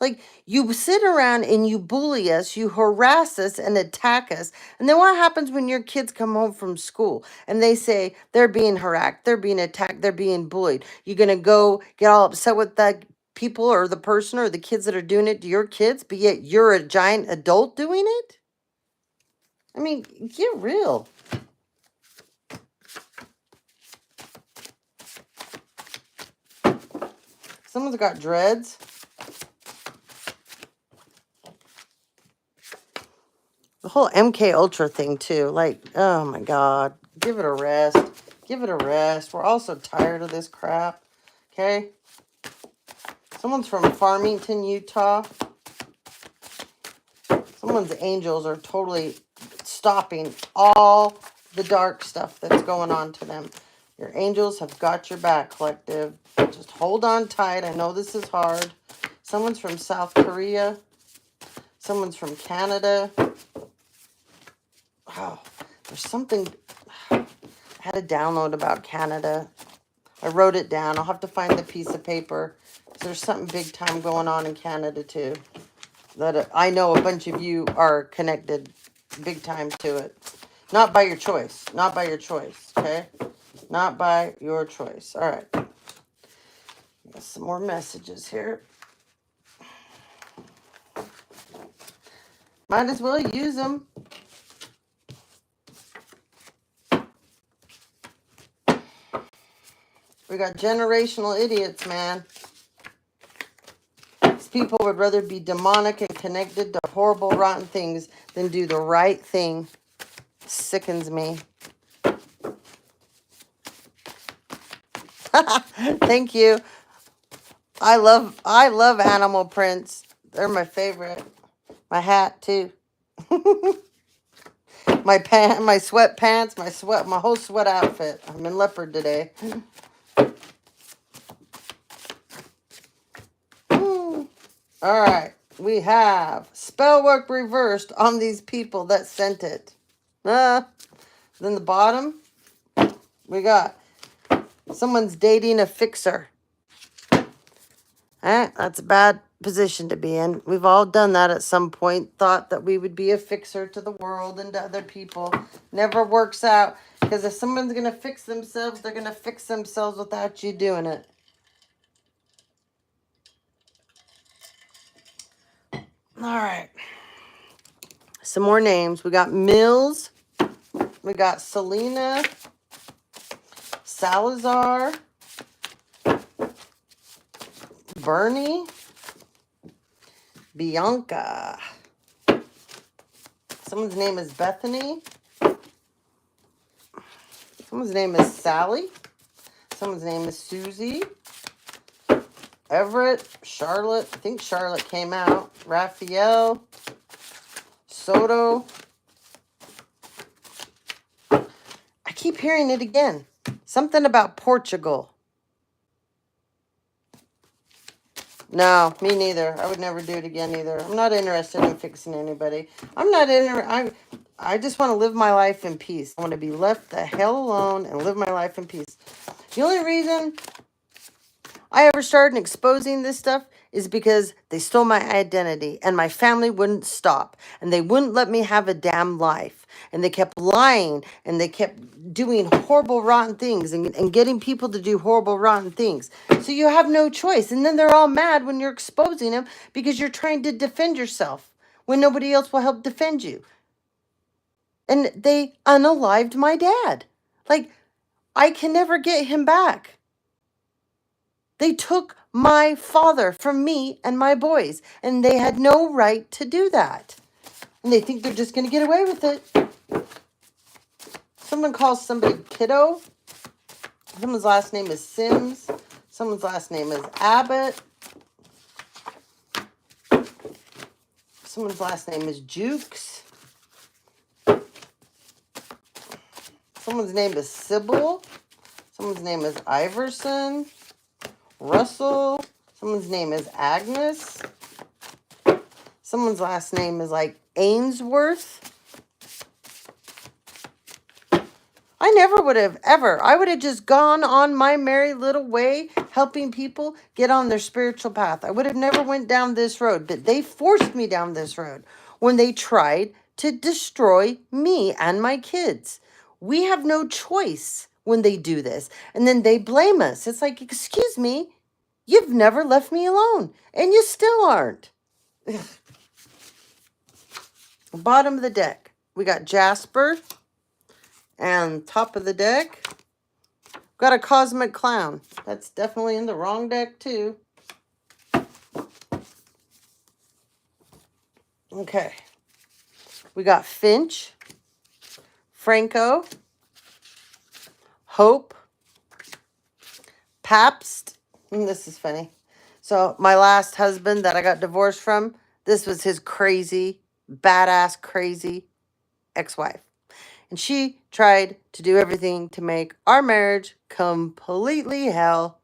Like, you sit around and you bully us, you harass us and attack us. And then what happens when your kids come home from school and they say they're being harassed, they're being attacked, they're being bullied? You're going to go get all upset with that people or the person or the kids that are doing it to your kids, but yet you're a giant adult doing it? I mean, get real. Someone's got dreads. The whole MK Ultra thing too. Like, oh my God. Give it a rest. Give it a rest. We're all so tired of this crap. Okay? Someone's from Farmington, Utah. Someone's angels are totally stopping all the dark stuff that's going on to them. Your angels have got your back, collective. Just hold on tight. I know this is hard. Someone's from South Korea. Someone's from Canada. Oh, there's something. I had a download about Canada. I wrote it down. I'll have to find the piece of paper. There's something big time going on in Canada too. That I know a bunch of you are connected big time to it. Not by your choice. Not by your choice. Okay? Not by your choice. All right. Got some more messages here. Might as well use them. We got generational idiots, man. These people would rather be demonic and connected to horrible, rotten things than do the right thing. Sickens me. Thank you. I love animal prints. They're my favorite. My hat too. my sweatpants, my whole sweat outfit. I'm in leopard today. All right, we have spell work reversed on these people that sent it. Then the bottom, we got someone's dating a fixer. That's a bad position to be in. We've all done that at some point. Thought that we would be a fixer to the world and to other people. Never works out. Because if someone's going to fix themselves, they're going to fix themselves without you doing it. All right. Some more names. We got Mills. We got Selena. Salazar. Bernie. Bianca. Someone's name is Bethany. Someone's name is Sally. Someone's name is Susie. Everett. Charlotte. I think Charlotte came out. Raphael. Soto. I keep hearing it again. Something about Portugal. No, me neither. I would never do it again either. I'm not interested in fixing anybody. I just want to live my life in peace. I want to be left the hell alone and live my life in peace. The only reason I ever started exposing this stuff is because they stole my identity and my family wouldn't stop and they wouldn't let me have a damn life. And they kept lying and they kept doing horrible, rotten things and getting people to do horrible, rotten things. So you have no choice. And then they're all mad when you're exposing them because you're trying to defend yourself when nobody else will help defend you. And they unalived my dad. Like, I can never get him back. They took my father from me and my boys, and they had no right to do that. And they think they're just going to get away with it. Someone calls somebody kiddo. Someone's last name is Sims. Someone's last name is Abbott. Someone's last name is Jukes. Someone's name is Sybil. Someone's name is Iverson. Russell. Someone's name is Agnes. Someone's last name is like Ainsworth. I never would have ever. I would have just gone on my merry little way, helping people get on their spiritual path. I would have never went down this road, but they forced me down this road when they tried to destroy me and my kids. We have no choice when they do this. And then they blame us. It's like, excuse me, you've never left me alone, and you still aren't. Bottom of the deck, we got Jasper. And top of the deck, got a Cosmic Clown. That's definitely in the wrong deck, too. Okay. We got Finch, Franco, Hope, Pabst. And this is funny. So my last husband that I got divorced from, this was his crazy, badass, crazy ex-wife. And she tried to do everything to make our marriage completely hell.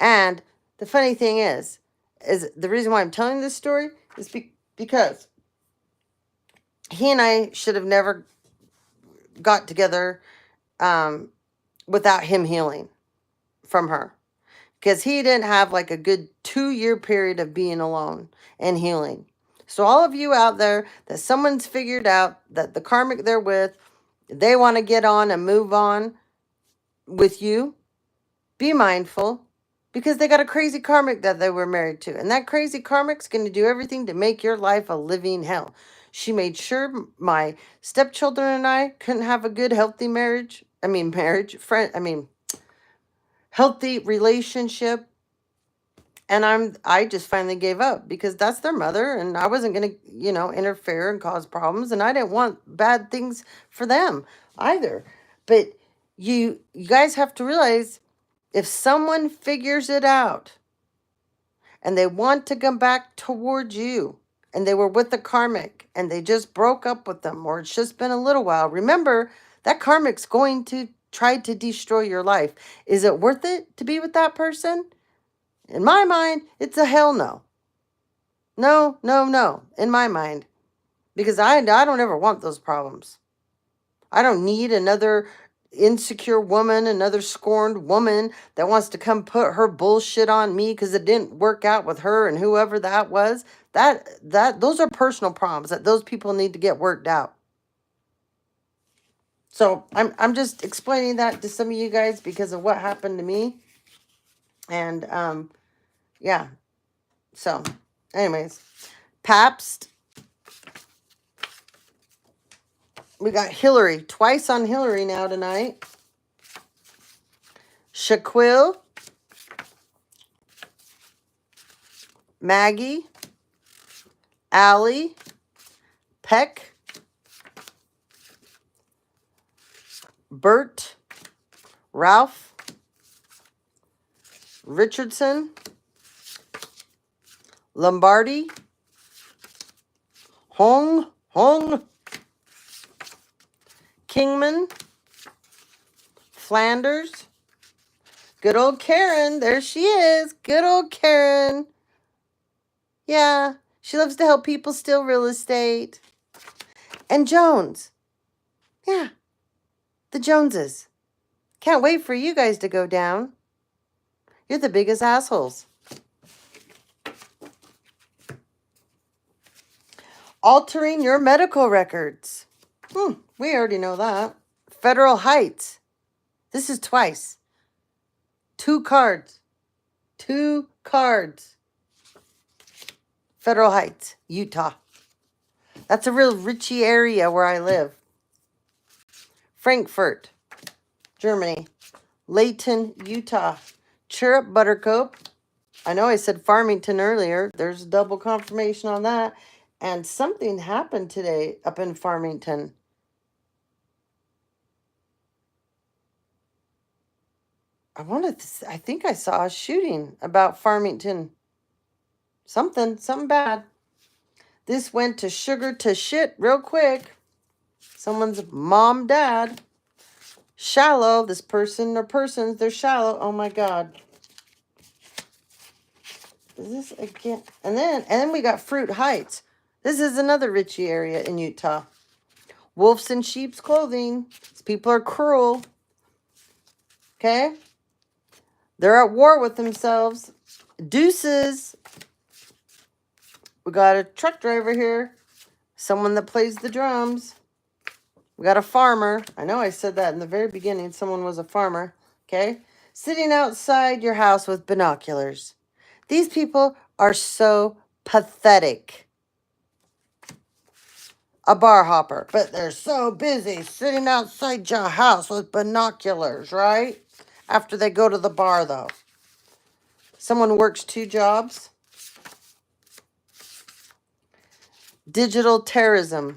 And the funny thing is the reason why I'm telling this story is because he and I should have never got together without him healing from her. Because he didn't have like a good 2-year period of being alone and healing. So all of you out there that someone's figured out that the karmic they're with, they want to get on and move on with you, be mindful, because they got a crazy karmic that they were married to. And that crazy karmic's going to do everything to make your life a living hell. She made sure my stepchildren and I couldn't have a good, healthy healthy relationship. And I just finally gave up because that's their mother, and I wasn't going to, interfere and cause problems, and I didn't want bad things for them either. But you guys have to realize, if someone figures it out and they want to come back towards you, and they were with the karmic and they just broke up with them, or it's just been a little while, remember that karmic's going to try to destroy your life. Is it worth it to be with that person? In my mind, it's a hell no. No, no, no, in my mind. Because I don't ever want those problems. I don't need another insecure woman, another scorned woman that wants to come put her bullshit on me because it didn't work out with her and whoever that was. Those are personal problems that those people need to get worked out. So I'm just explaining that to some of you guys because of what happened to me. And yeah. So anyways, Pabst. We got Hillary, twice on Hillary now tonight. Shaquille, Maggie, Allie, Peck, Bert, Ralph, Richardson, Lombardi, Hong, Kingman, Flanders, good old Karen. There she is. Good old Karen. Yeah, she loves to help people steal real estate. And Jones. Yeah, the Joneses. Can't wait for you guys to go down. You're the biggest assholes. Altering your medical records. We already know that. Federal Heights. This is twice. 2 cards. 2 cards. Federal Heights, Utah. That's a real richy area where I live. Frankfurt, Germany. Layton, Utah. Chirrup, Buttercup. I know I said Farmington earlier. There's double confirmation on that. And something happened today up in Farmington. I think I saw a shooting about Farmington. Something bad. This went to sugar to shit real quick. Someone's mom, dad. Shallow. This person or persons, they're shallow. Oh my God. Is this again? And then we got Fruit Heights. This is another richy area in Utah. Wolves in sheep's clothing. These people are cruel. Okay? They're at war with themselves. Deuces. We got a truck driver here. Someone that plays the drums. We got a farmer. I know I said that in the very beginning. Someone was a farmer. Okay? Sitting outside your house with binoculars. These people are so pathetic. A bar hopper. But they're so busy sitting outside your house with binoculars, right? After they go to the bar, though. Someone works 2 jobs. Digital terrorism.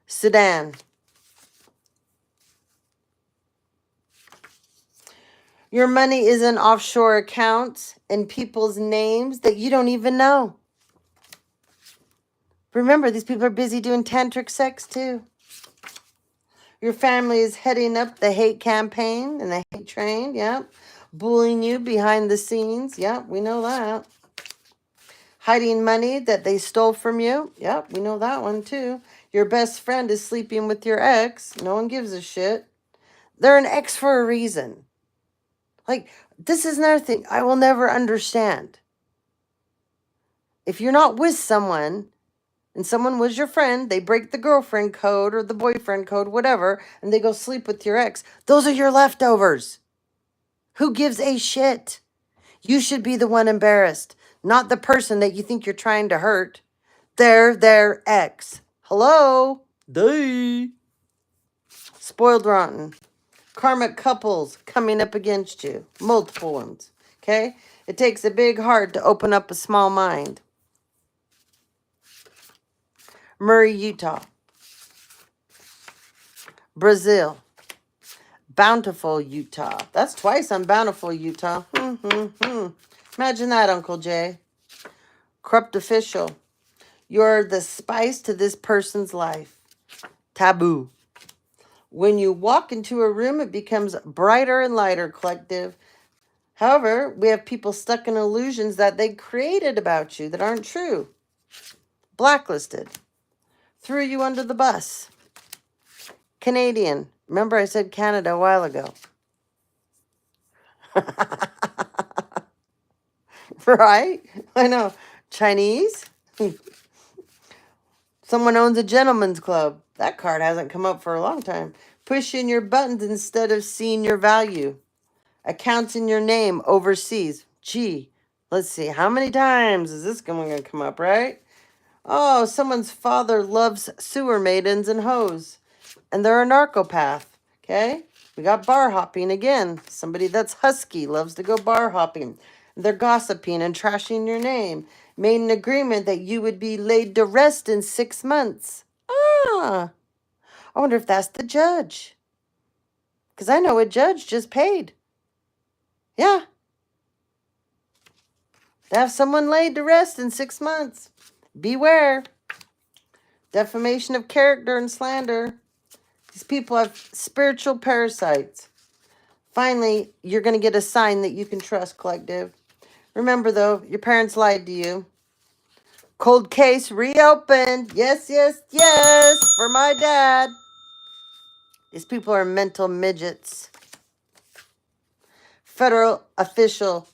Sudan. Your money is in offshore accounts and people's names that you don't even know. Remember, these people are busy doing tantric sex too. Your family is heading up the hate campaign and the hate train, yep. Bullying you behind the scenes, yep, we know that. Hiding money that they stole from you, yep, we know that one too. Your best friend is sleeping with your ex, no one gives a shit. They're an ex for a reason. Like, this is another thing I will never understand. If you're not with someone, and someone was your friend, they break the girlfriend code or the boyfriend code, whatever, and they go sleep with your ex, those are your leftovers. Who gives a shit? You should be the one embarrassed, not the person that you think you're trying to hurt. They're their ex. Hello? Duh. Spoiled rotten. Karmic couples coming up against you. Multiple ones. Okay? It takes a big heart to open up a small mind. Murray, Utah. Brazil. Bountiful, Utah. That's twice on Bountiful, Utah. Imagine that, Uncle Jay. Corrupt official. You're the spice to this person's life. Taboo. When you walk into a room, it becomes brighter and lighter, collective. However, we have people stuck in illusions that they created about you that aren't true. Blacklisted. Threw you under the bus. Canadian. Remember I said Canada a while ago. Right? I know. Chinese? Someone owns a gentleman's club. That card hasn't come up for a long time. Push in your buttons instead of seeing your value. Accounts in your name overseas. Gee, let's see. How many times is this going to come up, right? Oh, someone's father loves sewer maidens and hoes. And they're a narcopath. Okay? We got bar hopping again. Somebody that's husky loves to go bar hopping. They're gossiping and trashing your name. Made an agreement that you would be laid to rest in 6 months. Ah, I wonder if that's the judge. Because I know a judge just paid. Yeah. To have someone laid to rest in 6 months. Beware. Defamation of character and slander. These people have spiritual parasites. Finally, you're going to get a sign that you can trust, collective. Remember, though, your parents lied to you. Cold case reopened. Yes, yes, yes, for my dad. These people are mental midgets. Federal official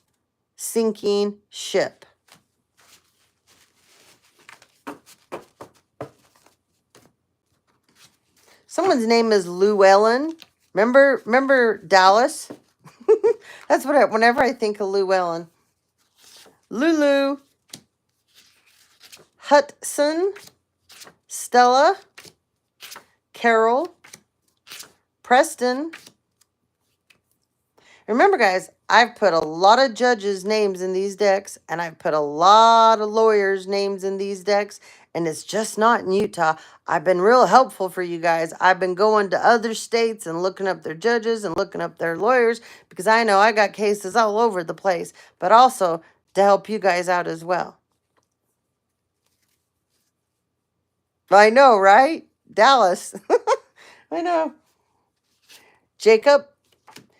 sinking ship. Someone's name is Llewellyn. Remember Dallas? That's what whenever I think of Llewellyn. Lulu. Hudson. Stella. Carol. Preston. Remember, guys, I've put a lot of judges' names in these decks, and I've put a lot of lawyers' names in these decks, and it's just not in Utah. I've been real helpful for you guys. I've been going to other states and looking up their judges and looking up their lawyers because I know I got cases all over the place, but also to help you guys out as well. I know, right? Dallas. I know. Jacob.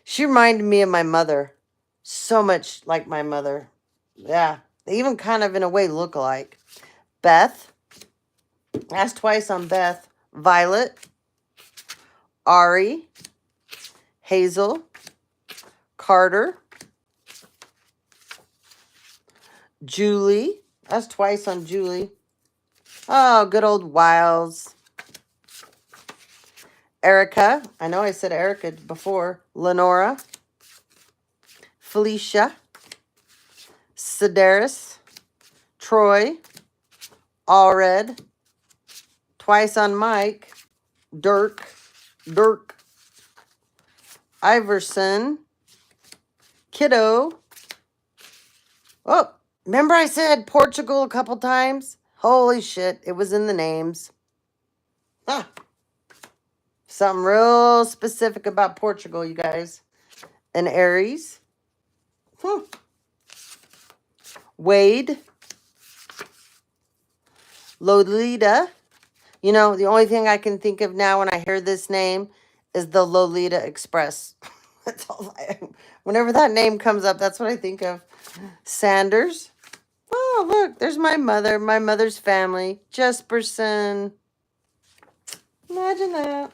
She reminded me of my mother. So much like my mother. Yeah. They even kind of, in a way, look alike. Beth. Asked twice on Beth. Violet, Ari, Hazel, Carter, Julie. Asked twice on Julie. Oh, good old Wiles. Erica. I know I said Erica before. Lenora. Felicia. Sedaris. Troy. Allred. Twice on Mike. Dirk. Iverson. Kiddo. Oh, remember I said Portugal a couple times? Holy shit, it was in the names. Huh. Something real specific about Portugal, you guys. And Aries. Wade. Lolita. You know, the only thing I can think of now when I hear this name is the Lolita Express. That's all whenever that name comes up, that's what I think of. Sanders. Oh, look, there's my mother's family. Jesperson. Imagine that.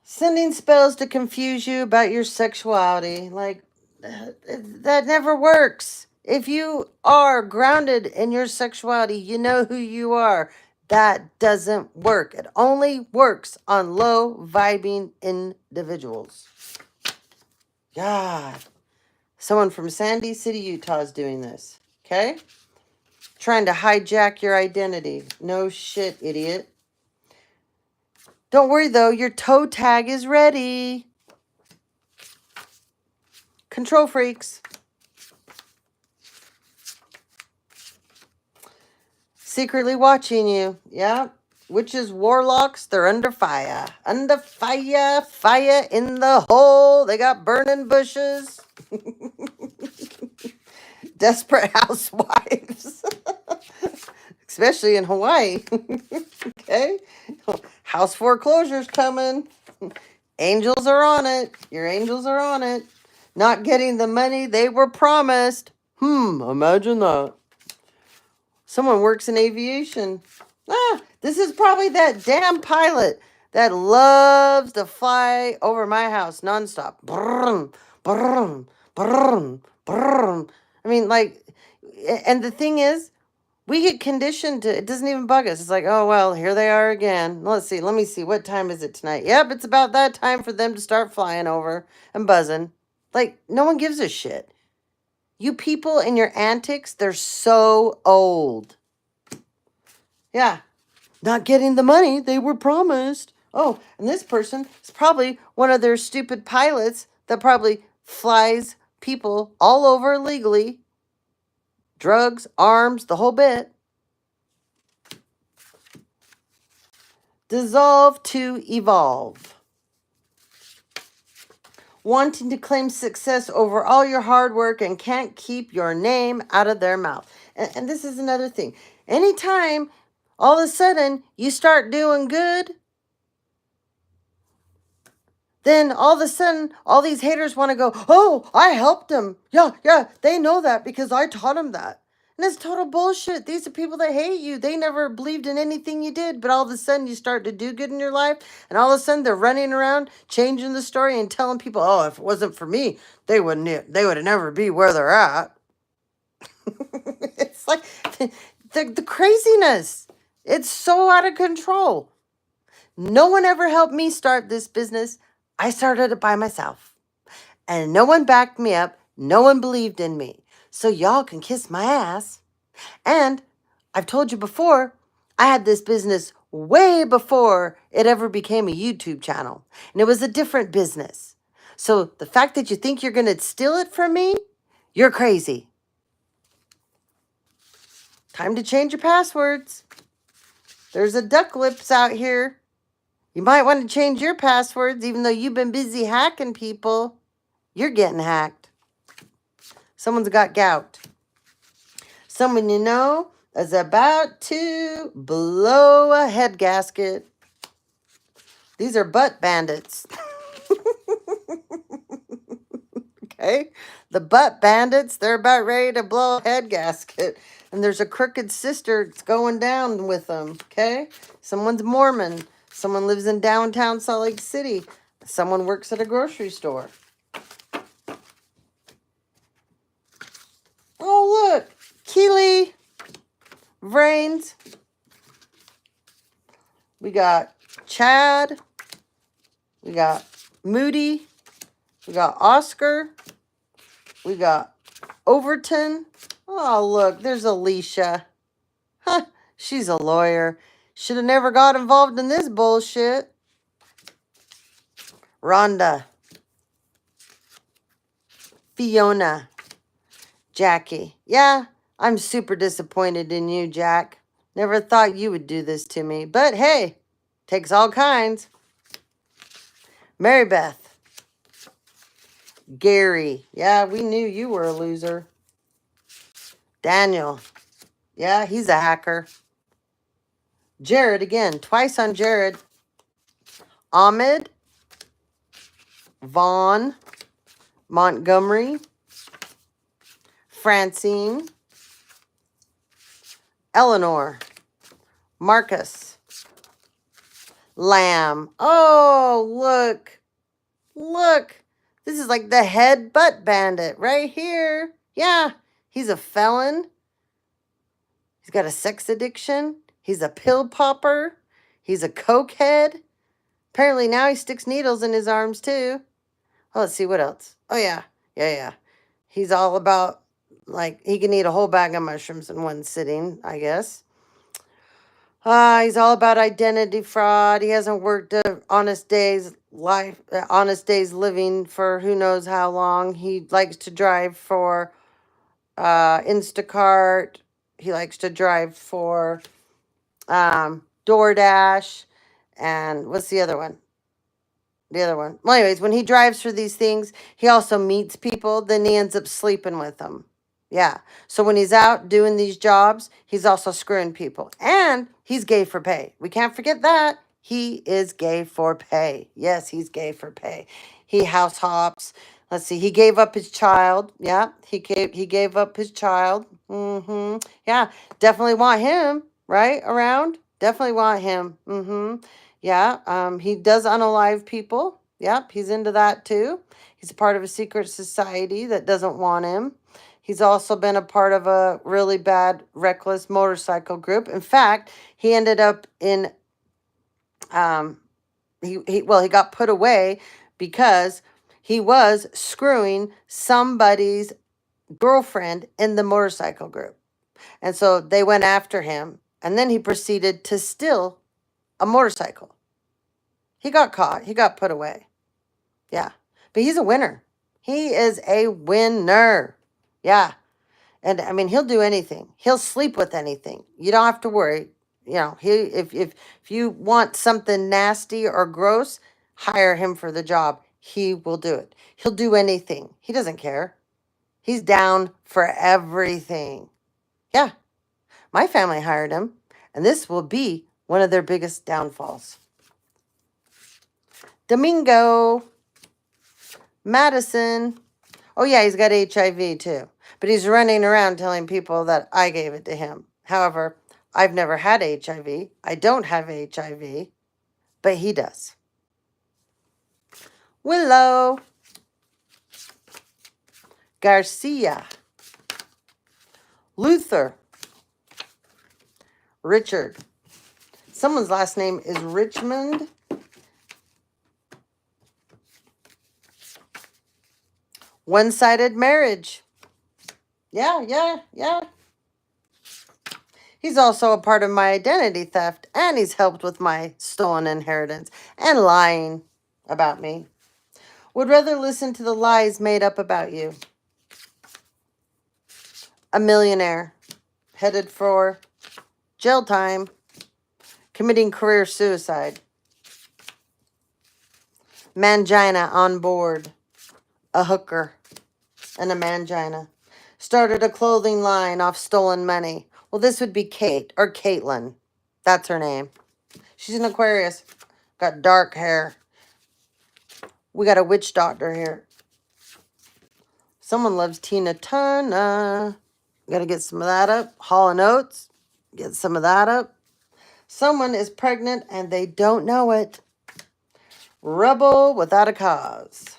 Sending spells to confuse you about your sexuality. Like, that never works. If you are grounded in your sexuality, you know who you are. That doesn't work. It only works on low vibing individuals. God. Someone from Sandy City, Utah is doing this. Okay? Trying to hijack your identity. No shit, idiot. Don't worry, though. Your toe tag is ready. Control freaks. Secretly watching you. Yeah. Witches, warlocks, they're under fire. Under fire. Fire in the hole. They got burning bushes. Desperate housewives. Especially in Hawaii. Okay? House foreclosure's coming. Angels are on it. Your angels are on it. Not getting the money they were promised. Imagine that. Someone works in aviation. This is probably that damn pilot that loves to fly over my house nonstop. Brum, brum, brum, brum. I mean, like, and the thing is, we get conditioned to, it doesn't even bug us. It's like, oh, well, here they are again. Let's see. Let me see. What time is it tonight? Yep, it's about that time for them to start flying over and buzzing. Like, no one gives a shit. You people and your antics, they're so old. Yeah. Not getting the money they were promised. Oh, and this person is probably one of their stupid pilots that probably flies people all over illegally. Drugs, arms, the whole bit. Dissolve to evolve. Wanting to claim success over all your hard work and can't keep your name out of their mouth. And this is another thing. Anytime all of a sudden you start doing good, then all of a sudden all these haters want to go, oh, I helped them. Yeah, they know that because I taught them that. And it's total bullshit. These are people that hate you. They never believed in anything you did, but all of a sudden you start to do good in your life, and all of a sudden they're running around changing the story and telling people, oh, if it wasn't for me, they would never be where they're at. It's like the craziness. It's so out of control. No one ever helped me start this business. I started it by myself. And no one backed me up. No one believed in me. So y'all can kiss my ass. And I've told you before, I had this business way before it ever became a YouTube channel. And it was a different business. So the fact that you think you're going to steal it from me, you're crazy. Time to change your passwords. There's a duck lips out here. You might want to change your passwords, even though you've been busy hacking people. You're getting hacked. Someone's got gout. Someone you know is about to blow a head gasket. These are butt bandits. Okay? The butt bandits, they're about ready to blow a head gasket. And there's a crooked sister that's going down with them. Okay? Someone's Mormon. Someone lives in downtown Salt Lake City. Someone works at a grocery store. Oh, look. Keely. Vrains. We got Chad. We got Moody. We got Oscar. We got Overton. Oh, look, there's Alicia. Huh, she's a lawyer. Should have never got involved in this bullshit. Rhonda. Fiona. Jackie. Yeah, I'm super disappointed in you, Jack. Never thought you would do this to me. But hey, takes all kinds. Mary Beth. Gary. Yeah, we knew you were a loser. Daniel. Yeah, he's a hacker. Jared again. Twice on Jared. Ahmed. Vaughn. Montgomery. Francine. Eleanor. Marcus. Lamb. Oh, look. Look. This is like the head butt bandit right here. Yeah, he's a felon. He's got a sex addiction. He's a pill popper. He's a cokehead. Apparently now he sticks needles in his arms too. Oh, let's see what else. Oh, yeah. Yeah. He's all about, like, he can eat a whole bag of mushrooms in one sitting, I guess. He's all about identity fraud. He hasn't worked a honest day's living for who knows how long. He likes to drive for Instacart. He likes to drive for DoorDash. And what's the other one? Well, anyways, when he drives for these things, he also meets people. Then he ends up sleeping with them. Yeah. So when he's out doing these jobs, he's also screwing people. And he's gay for pay. We can't forget that. He is gay for pay. Yes, he's gay for pay. He house hops. Let's see. He gave up his child. Yeah. He gave up his child. Yeah. Definitely want him, right? Around. Definitely want him. Yeah. He does unalive people. Yep. He's into that too. He's a part of a secret society that doesn't want him. He's also been a part of a really bad, reckless motorcycle group. In fact, he ended up in, he got put away because he was screwing somebody's girlfriend in the motorcycle group. And so they went after him. And then he proceeded to steal a motorcycle. He got caught. He got put away. Yeah. But he's a winner. He is a winner. Yeah. And I mean, he'll do anything. He'll sleep with anything. You don't have to worry. You know, if you want something nasty or gross, hire him for the job. He will do it. He'll do anything. He doesn't care. He's down for everything. Yeah. My family hired him, and this will be one of their biggest downfalls. Domingo. Madison. Oh, yeah, he's got HIV too. But he's running around telling people that I gave it to him. However, I've never had HIV. I don't have HIV, but he does. Willow. Garcia. Luther. Richard. Someone's last name is Richmond. One-sided marriage. Yeah. He's also a part of my identity theft, and he's helped with my stolen inheritance and lying about me. Would rather listen to the lies made up about you. A millionaire. Headed for jail time. Committing career suicide. Mangina on board. A hooker. And a mangina. Started a clothing line off stolen money. Well, this would be Kate or Caitlin. That's her name. She's an Aquarius. Got dark hair. We got a witch doctor here. Someone loves Tina Turner. Gotta get some of that up. Hall & Oates. Get some of that up. Someone is pregnant and they don't know it. Rebel without a cause.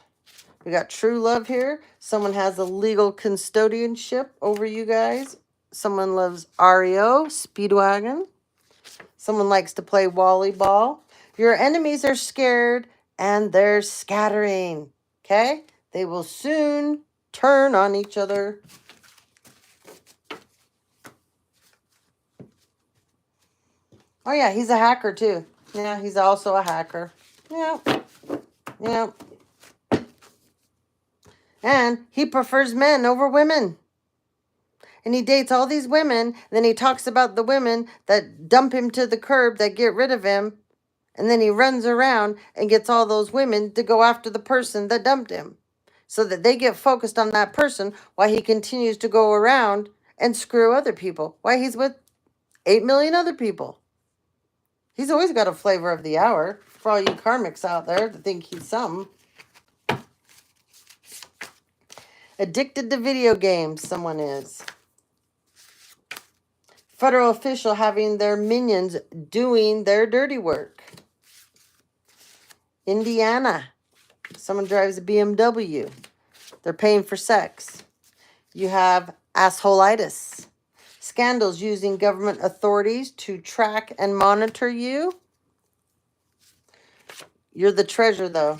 We got true love here. Someone has a legal custodianship over you guys. Someone loves REO, Speedwagon. Someone likes to play volleyball. Your enemies are scared and they're scattering. Okay? They will soon turn on each other. Oh, yeah, he's a hacker, too. Yeah, he's also a hacker. Yeah. Yeah. And he prefers men over women. And he dates all these women. Then he talks about the women that dump him to the curb, that get rid of him. And then he runs around and gets all those women to go after the person that dumped him. So that they get focused on that person while he continues to go around and screw other people. While he's with 8 million other people. He's always got a flavor of the hour. For all you karmics out there that think he's something. Addicted to video games, someone is. Federal official having their minions doing their dirty work. Indiana. Someone drives a BMW. They're paying for sex. You have assholeitis. Scandals using government authorities to track and monitor you. You're the treasure, though.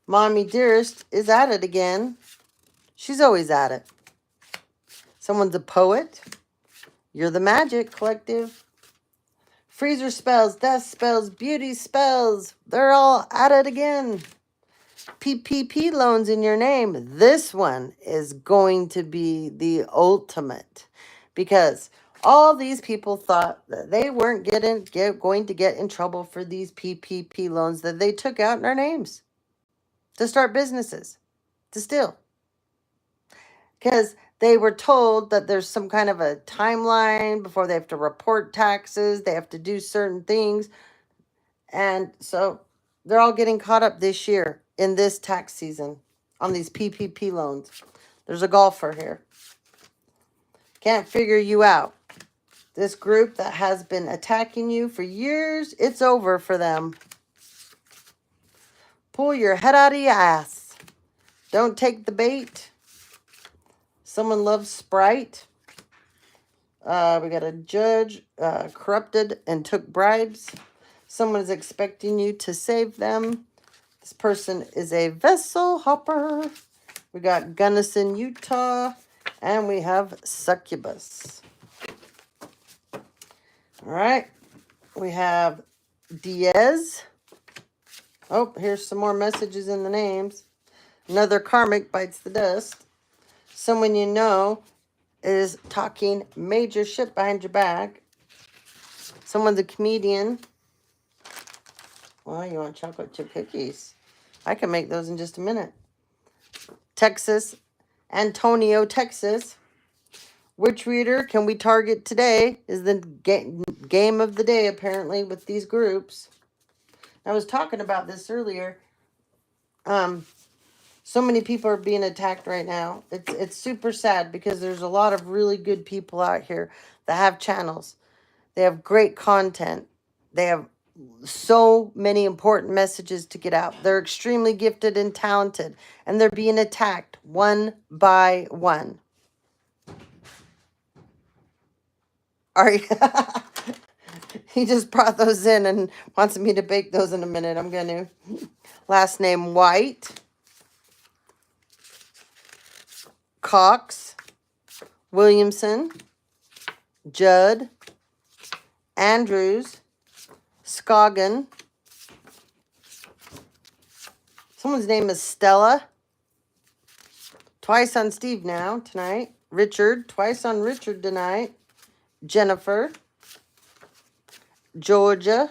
Mommy Dearest is at it again. She's always at it. Someone's a poet. You're the magic collective. Freezer spells, death spells, beauty spells. They're all at it again. PPP loans in your name. This one is going to be the ultimate. Because all these people thought that they weren't going to get in trouble for these PPP loans that they took out in our names. To start businesses. To steal. Because they were told that there's some kind of a timeline before they have to report taxes. They have to do certain things. And so they're all getting caught up this year in this tax season on these PPP loans. There's a golfer here. Can't figure you out. This group that has been attacking you for years, it's over for them. Pull your head out of your ass. Don't take the bait. Someone loves Sprite. We got a judge corrupted and took bribes. Someone is expecting you to save them. This person is a vessel hopper. We got Gunnison, Utah. And we have Succubus. All right. We have Diaz. Oh, here's some more messages in the names. Another karmic bites the dust. Someone you know is talking major shit behind your back. Someone's a comedian. Well, you want chocolate chip cookies? I can make those in just a minute. Texas, Antonio, Texas. Which reader can we target today is the game of the day, apparently, with these groups. I was talking about this earlier. So many people are being attacked right now. It's super sad because there's a lot of really good people out here that have channels. They have great content. They have so many important messages to get out. They're extremely gifted and talented, and they're being attacked one by one. He just brought those in and wants me to bake those in a minute. I'm going to. Last name White. Cox. Williamson. Judd. Andrews. Scoggin. Someone's name is Stella. Twice on Steve now tonight. Richard. Twice on Richard tonight. Jennifer. Georgia.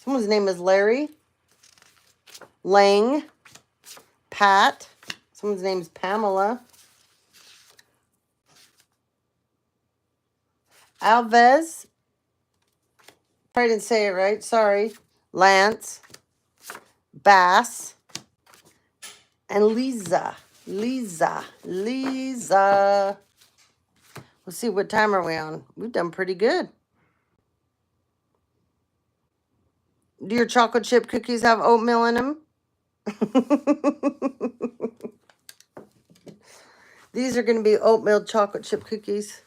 Someone's name is Larry. Lang. Pat. Someone's name is Pamela. Alves. Probably didn't say it right. Sorry. Lance. Bass. and Lisa. Lisa. Let's see, what time are we on? We've done pretty good. Do your chocolate chip cookies have oatmeal in them? These are going to be oatmeal chocolate chip cookies.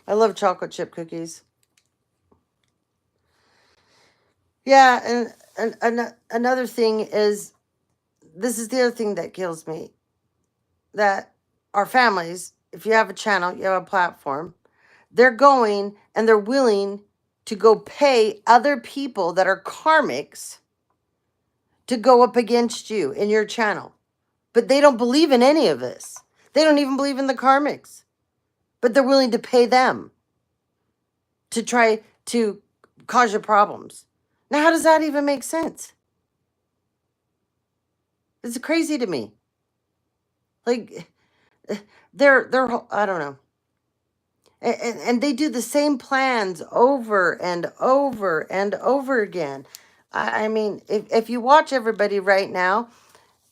I love chocolate chip cookies. Yeah, and another thing is, this is the other thing that kills me. That our families, if you have a channel, you have a platform, they're going and they're willing to go pay other people that are karmics to go up against you in your channel. But they don't believe in any of this. They don't even believe in the karmics. But they're willing to pay them to try to cause you problems. Now, how does that even make sense? It's crazy to me. Like, they're I don't know. And they do the same plans over and over and over again. I mean, if you watch everybody right now,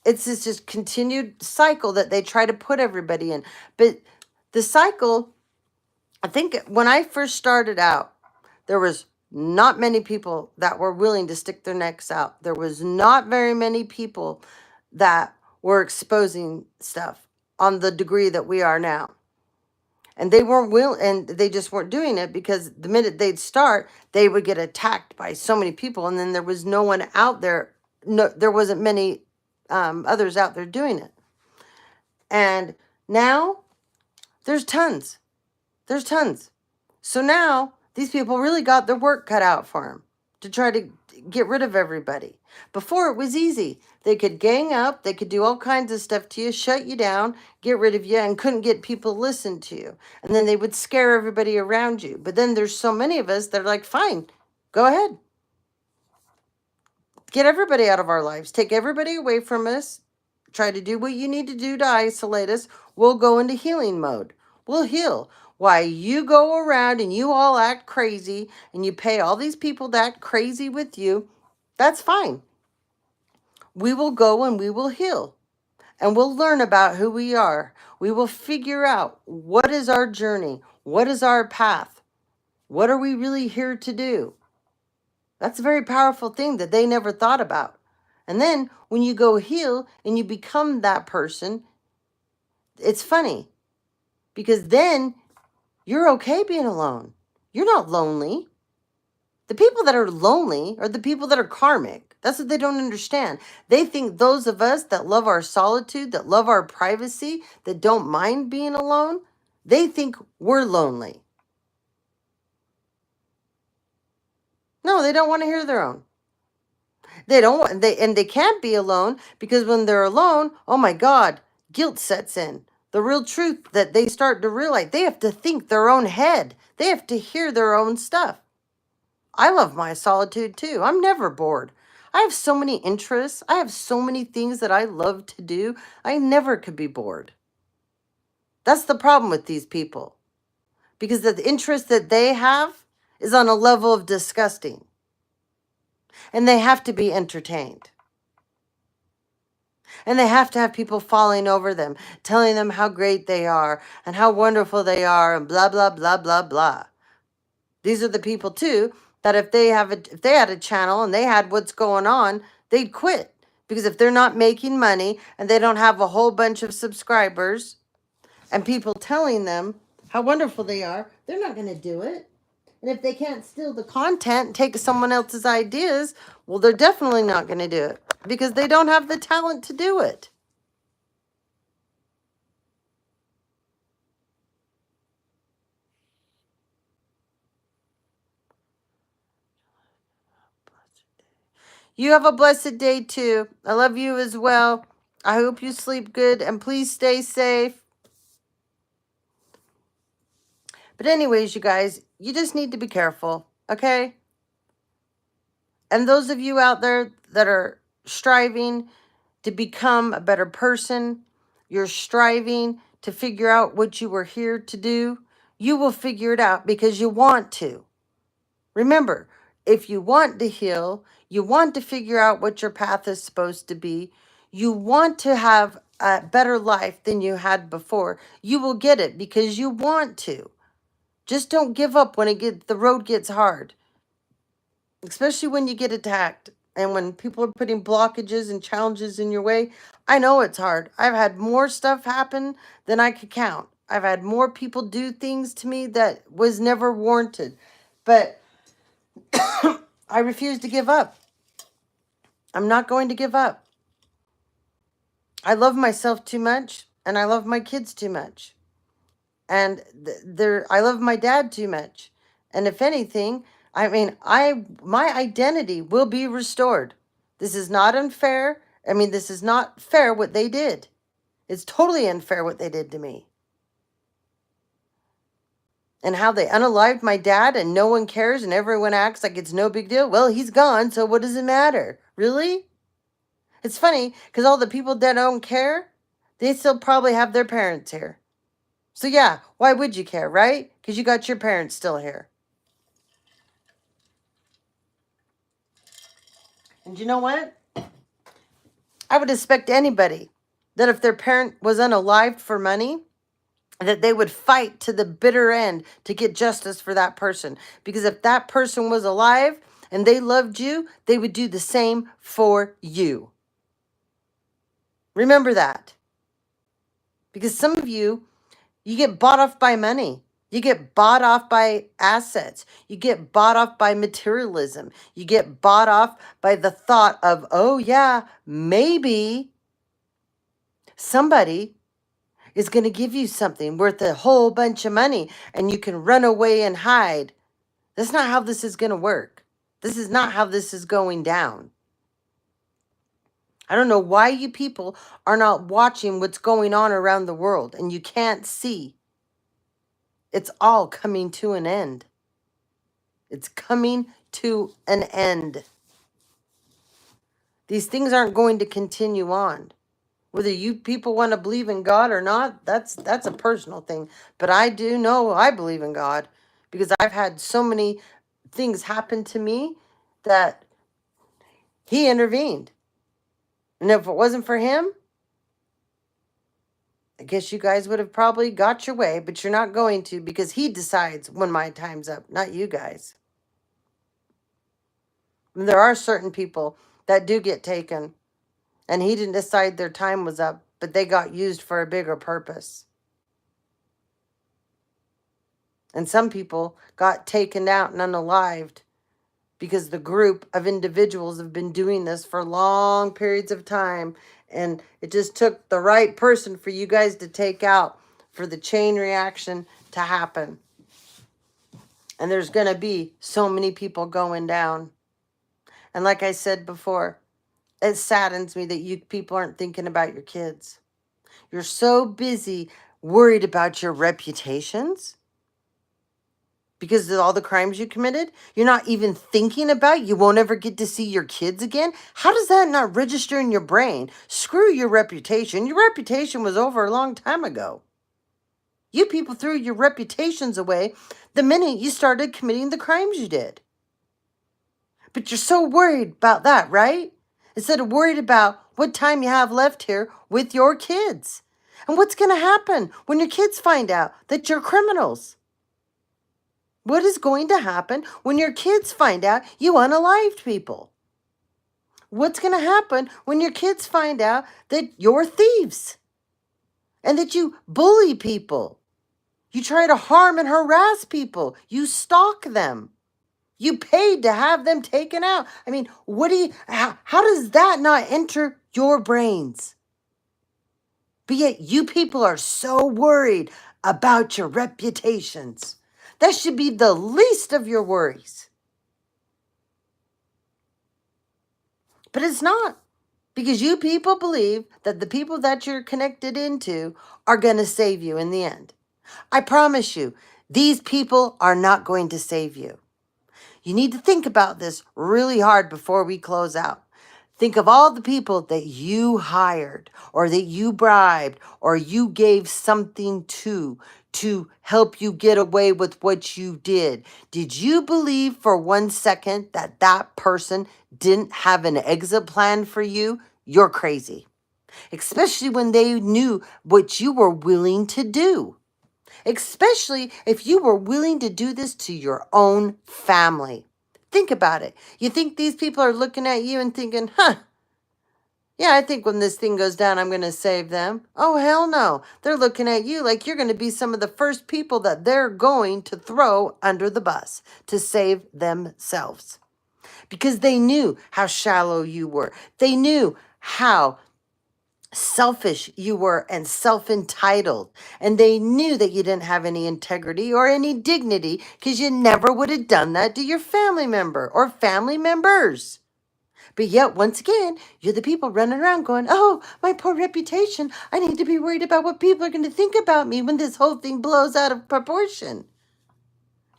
it's this just continued cycle that they try to put everybody in. But the cycle, I think when I first started out, there was not many people that were willing to stick their necks out. There was not very many people that were exposing stuff on the degree that we are now. And they weren't and they just weren't doing it because the minute they'd start, they would get attacked by so many people, and then there was no one out there. No, there wasn't many others out there doing it. And now there's tons. There's tons. So now these people really got their work cut out for them to try to get rid of everybody. Before it was easy. They could gang up, they could do all kinds of stuff to you, shut you down, get rid of you, and couldn't get people to listen to you. And then they would scare everybody around you. But then there's so many of us that are like, fine, go ahead. Get everybody out of our lives. Take everybody away from us. Try to do what you need to do to isolate us. We'll go into healing mode. We'll heal. Why you go around and you all act crazy and you pay all these people to act crazy with you, that's fine. We will go and we will heal. And we'll learn about who we are. We will figure out what is our journey. What is our path? What are we really here to do? That's a very powerful thing that they never thought about. And then when you go heal and you become that person, it's funny because then you're okay being alone. You're not lonely. The people that are lonely are the people that are karmic. That's what they don't understand. They think those of us that love our solitude, that love our privacy, that don't mind being alone, they think we're lonely. No, they don't want to hear their own. They don't want, and they can't be alone because when they're alone, oh my God, guilt sets in. The real truth that they start to realize, they have to think their own head. They have to hear their own stuff. I love my solitude too. I'm never bored. I have so many interests. I have so many things that I love to do. I never could be bored. That's the problem with these people. Because the interest that they have is on a level of disgusting. And they have to be entertained. And they have to have people falling over them, telling them how great they are and how wonderful they are and blah, blah, blah, blah, blah. These are the people too that if they had a channel and they had what's going on, they'd quit. Because if they're not making money and they don't have a whole bunch of subscribers and people telling them how wonderful they are, they're not going to do it. And if they can't steal the content and take someone else's ideas, well, they're definitely not going to do it because they don't have the talent to do it. You have a blessed day too. I love you as well. I hope you sleep good and please stay safe. But anyways, you guys, you just need to be careful, okay? And those of you out there that are striving to become a better person, you're striving to figure out what you were here to do, you will figure it out because you want to. Remember, if you want to heal, you want to figure out what your path is supposed to be, you want to have a better life than you had before, you will get it because you want to. Just don't give up when the road gets hard, especially when you get attacked and when people are putting blockages and challenges in your way. I know it's hard. I've had more stuff happen than I could count. I've had more people do things to me that was never warranted. But I refuse to give up. I'm not going to give up. I love myself too much, and I love my kids too much. And I love my dad too much. And if anything, I mean, my identity will be restored. This is not unfair. I mean, this is not fair what they did. It's totally unfair what they did to me. And how they unalived my dad and no one cares and everyone acts like it's no big deal. Well, he's gone, so what does it matter? Really? It's funny because all the people that don't care, they still probably have their parents here. So yeah, why would you care, right? Because you got your parents still here. And you know what? I would expect anybody that if their parent was unalived for money, that they would fight to the bitter end to get justice for that person. Because if that person was alive and they loved you, they would do the same for you. Remember that. Because some of you get bought off by money. You get bought off by assets. You get bought off by materialism. You get bought off by the thought of, oh yeah, maybe somebody is going to give you something worth a whole bunch of money and you can run away and hide. That's not how this is going to work. This is not how this is going down. I don't know why you people are not watching what's going on around the world and you can't see. It's all coming to an end. It's coming to an end. These things aren't going to continue on. Whether you people want to believe in God or not, that's a personal thing. But I do know I believe in God because I've had so many things happen to me that he intervened. And if it wasn't for him, I guess you guys would have probably got your way, but you're not going to because he decides when my time's up, not you guys. And there are certain people that do get taken, and he didn't decide their time was up, but they got used for a bigger purpose. And some people got taken out and unalived because the group of individuals have been doing this for long periods of time. And it just took the right person for you guys to take out for the chain reaction to happen. And there's going to be so many people going down. And like I said before, it saddens me that you people aren't thinking about your kids. You're so busy worried about your reputations because of all the crimes you committed. You're not even thinking about you won't ever get to see your kids again. How does that not register in your brain? Screw your reputation. Your reputation was over a long time ago. You people threw your reputations away the minute you started committing the crimes you did. But you're so worried about that, right? Instead of worried about what time you have left here with your kids. And what's going to happen when your kids find out that you're criminals? What is going to happen when your kids find out you unalived people? What's going to happen when your kids find out that you're thieves and that you bully people? You try to harm and harass people. You stalk them. You paid to have them taken out. I mean, how does that not enter your brains? But yet you people are so worried about your reputations. That should be the least of your worries. But it's not. Because you people believe that the people that you're connected into are going to save you in the end. I promise you, these people are not going to save you. You need to think about this really hard before we close out. Think of all the people that you hired or that you bribed or you gave something to help you get away with what you did. Did you believe for 1 second that that person didn't have an exit plan for you? You're crazy. especially when they knew what you were willing to do, especially if you were willing to do this to your own family. Think about it. You think these people are looking at you and thinking, huh, yeah, I think when this thing goes down, I'm going to save them. Oh, hell no. They're looking at you like you're going to be some of the first people that they're going to throw under the bus to save themselves. Because they knew how shallow you were. They knew how selfish you were and self-entitled. And they knew that you didn't have any integrity or any dignity because you never would have done that to your family member or family members. But yet, once again, you're the people running around going, oh, my poor reputation. I need to be worried about what people are going to think about me when this whole thing blows out of proportion.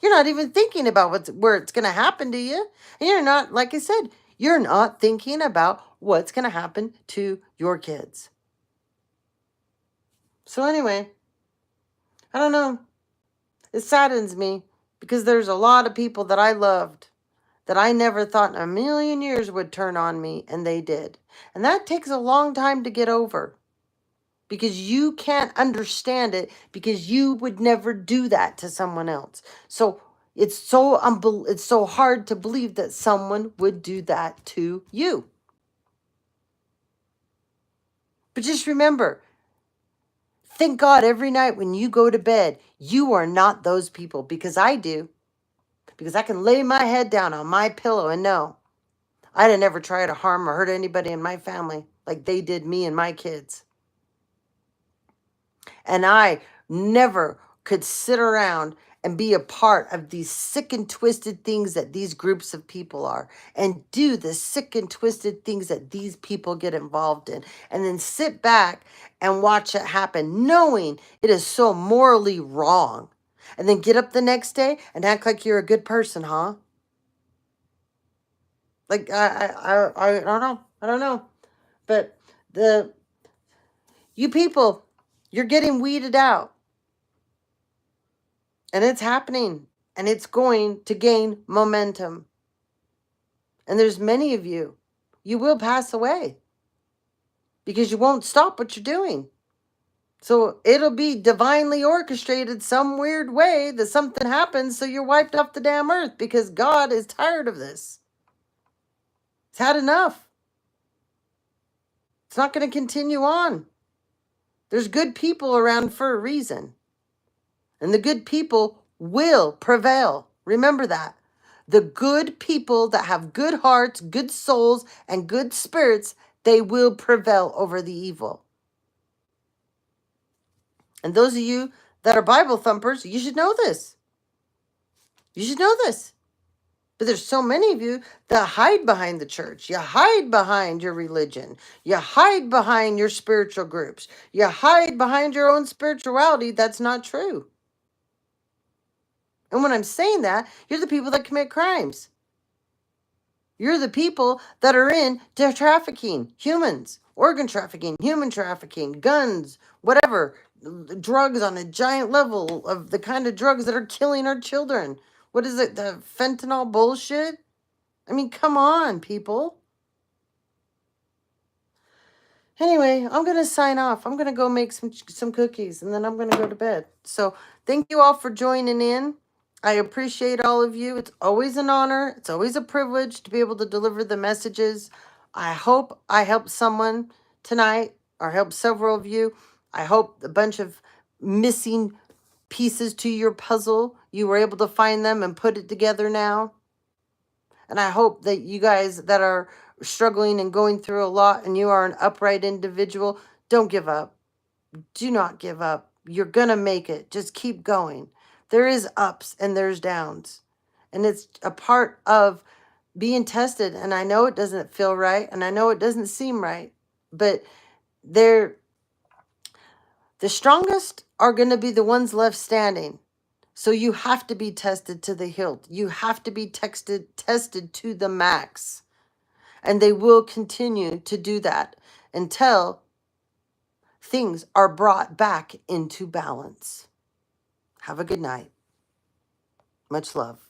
You're not even thinking about where it's going to happen to you. And you're not, like I said, you're not thinking about what's going to happen to your kids. So anyway, I don't know. It saddens me because there's a lot of people that I loved that I never thought in a million years would turn on me, and they did. And that takes a long time to get over because you can't understand it because you would never do that to someone else. So it's so hard to believe that someone would do that to you. But just remember, thank God every night when you go to bed, you are not those people, because I do. Because I can lay my head down on my pillow and know I didn't ever try to harm or hurt anybody in my family like they did me and my kids. And I never could sit around and be a part of these sick and twisted things that these groups of people are, and do the sick and twisted things that these people get involved in, and then sit back and watch it happen, knowing it is so morally wrong, and then get up the next day and act like you're a good person, huh? Like, I don't know. I don't know. But you people, you're getting weeded out. And it's happening. And it's going to gain momentum. And there's many of you. You will pass away. Because you won't stop what you're doing. So it'll be divinely orchestrated some weird way that something happens so you're wiped off the damn earth. Because God is tired of this. It's had enough. It's not going to continue on. There's good people around for a reason. And the good people will prevail. Remember that. The good people that have good hearts, good souls, and good spirits, they will prevail over the evil. And those of you that are Bible thumpers, you should know this. You should know this. But there's so many of you that hide behind the church. You hide behind your religion. You hide behind your spiritual groups. You hide behind your own spirituality. That's not true. And when I'm saying that, you're the people that commit crimes. You're the people that are into trafficking, humans, organ trafficking, human trafficking, guns, whatever, drugs on a giant level of the kind of drugs that are killing our children. What is it, the fentanyl bullshit? I mean, come on, people. Anyway, I'm going to sign off. I'm going to go make some cookies, and then I'm going to go to bed. So thank you all for joining in. I appreciate all of you. It's always an honor. It's always a privilege to be able to deliver the messages. I hope I helped someone tonight, or helped several of you. I hope a bunch of missing pieces to your puzzle, you were able to find them and put it together now. And I hope that you guys that are struggling and going through a lot, and you are an upright individual, don't give up. Do not give up. You're going to make it. Just keep going. There is ups and there's downs. And it's a part of being tested. And I know it doesn't feel right. And I know it doesn't seem right. But the strongest are going to be the ones left standing. So you have to be tested to the hilt. You have to be tested to the max. And they will continue to do that until things are brought back into balance. Have a good night. Much love.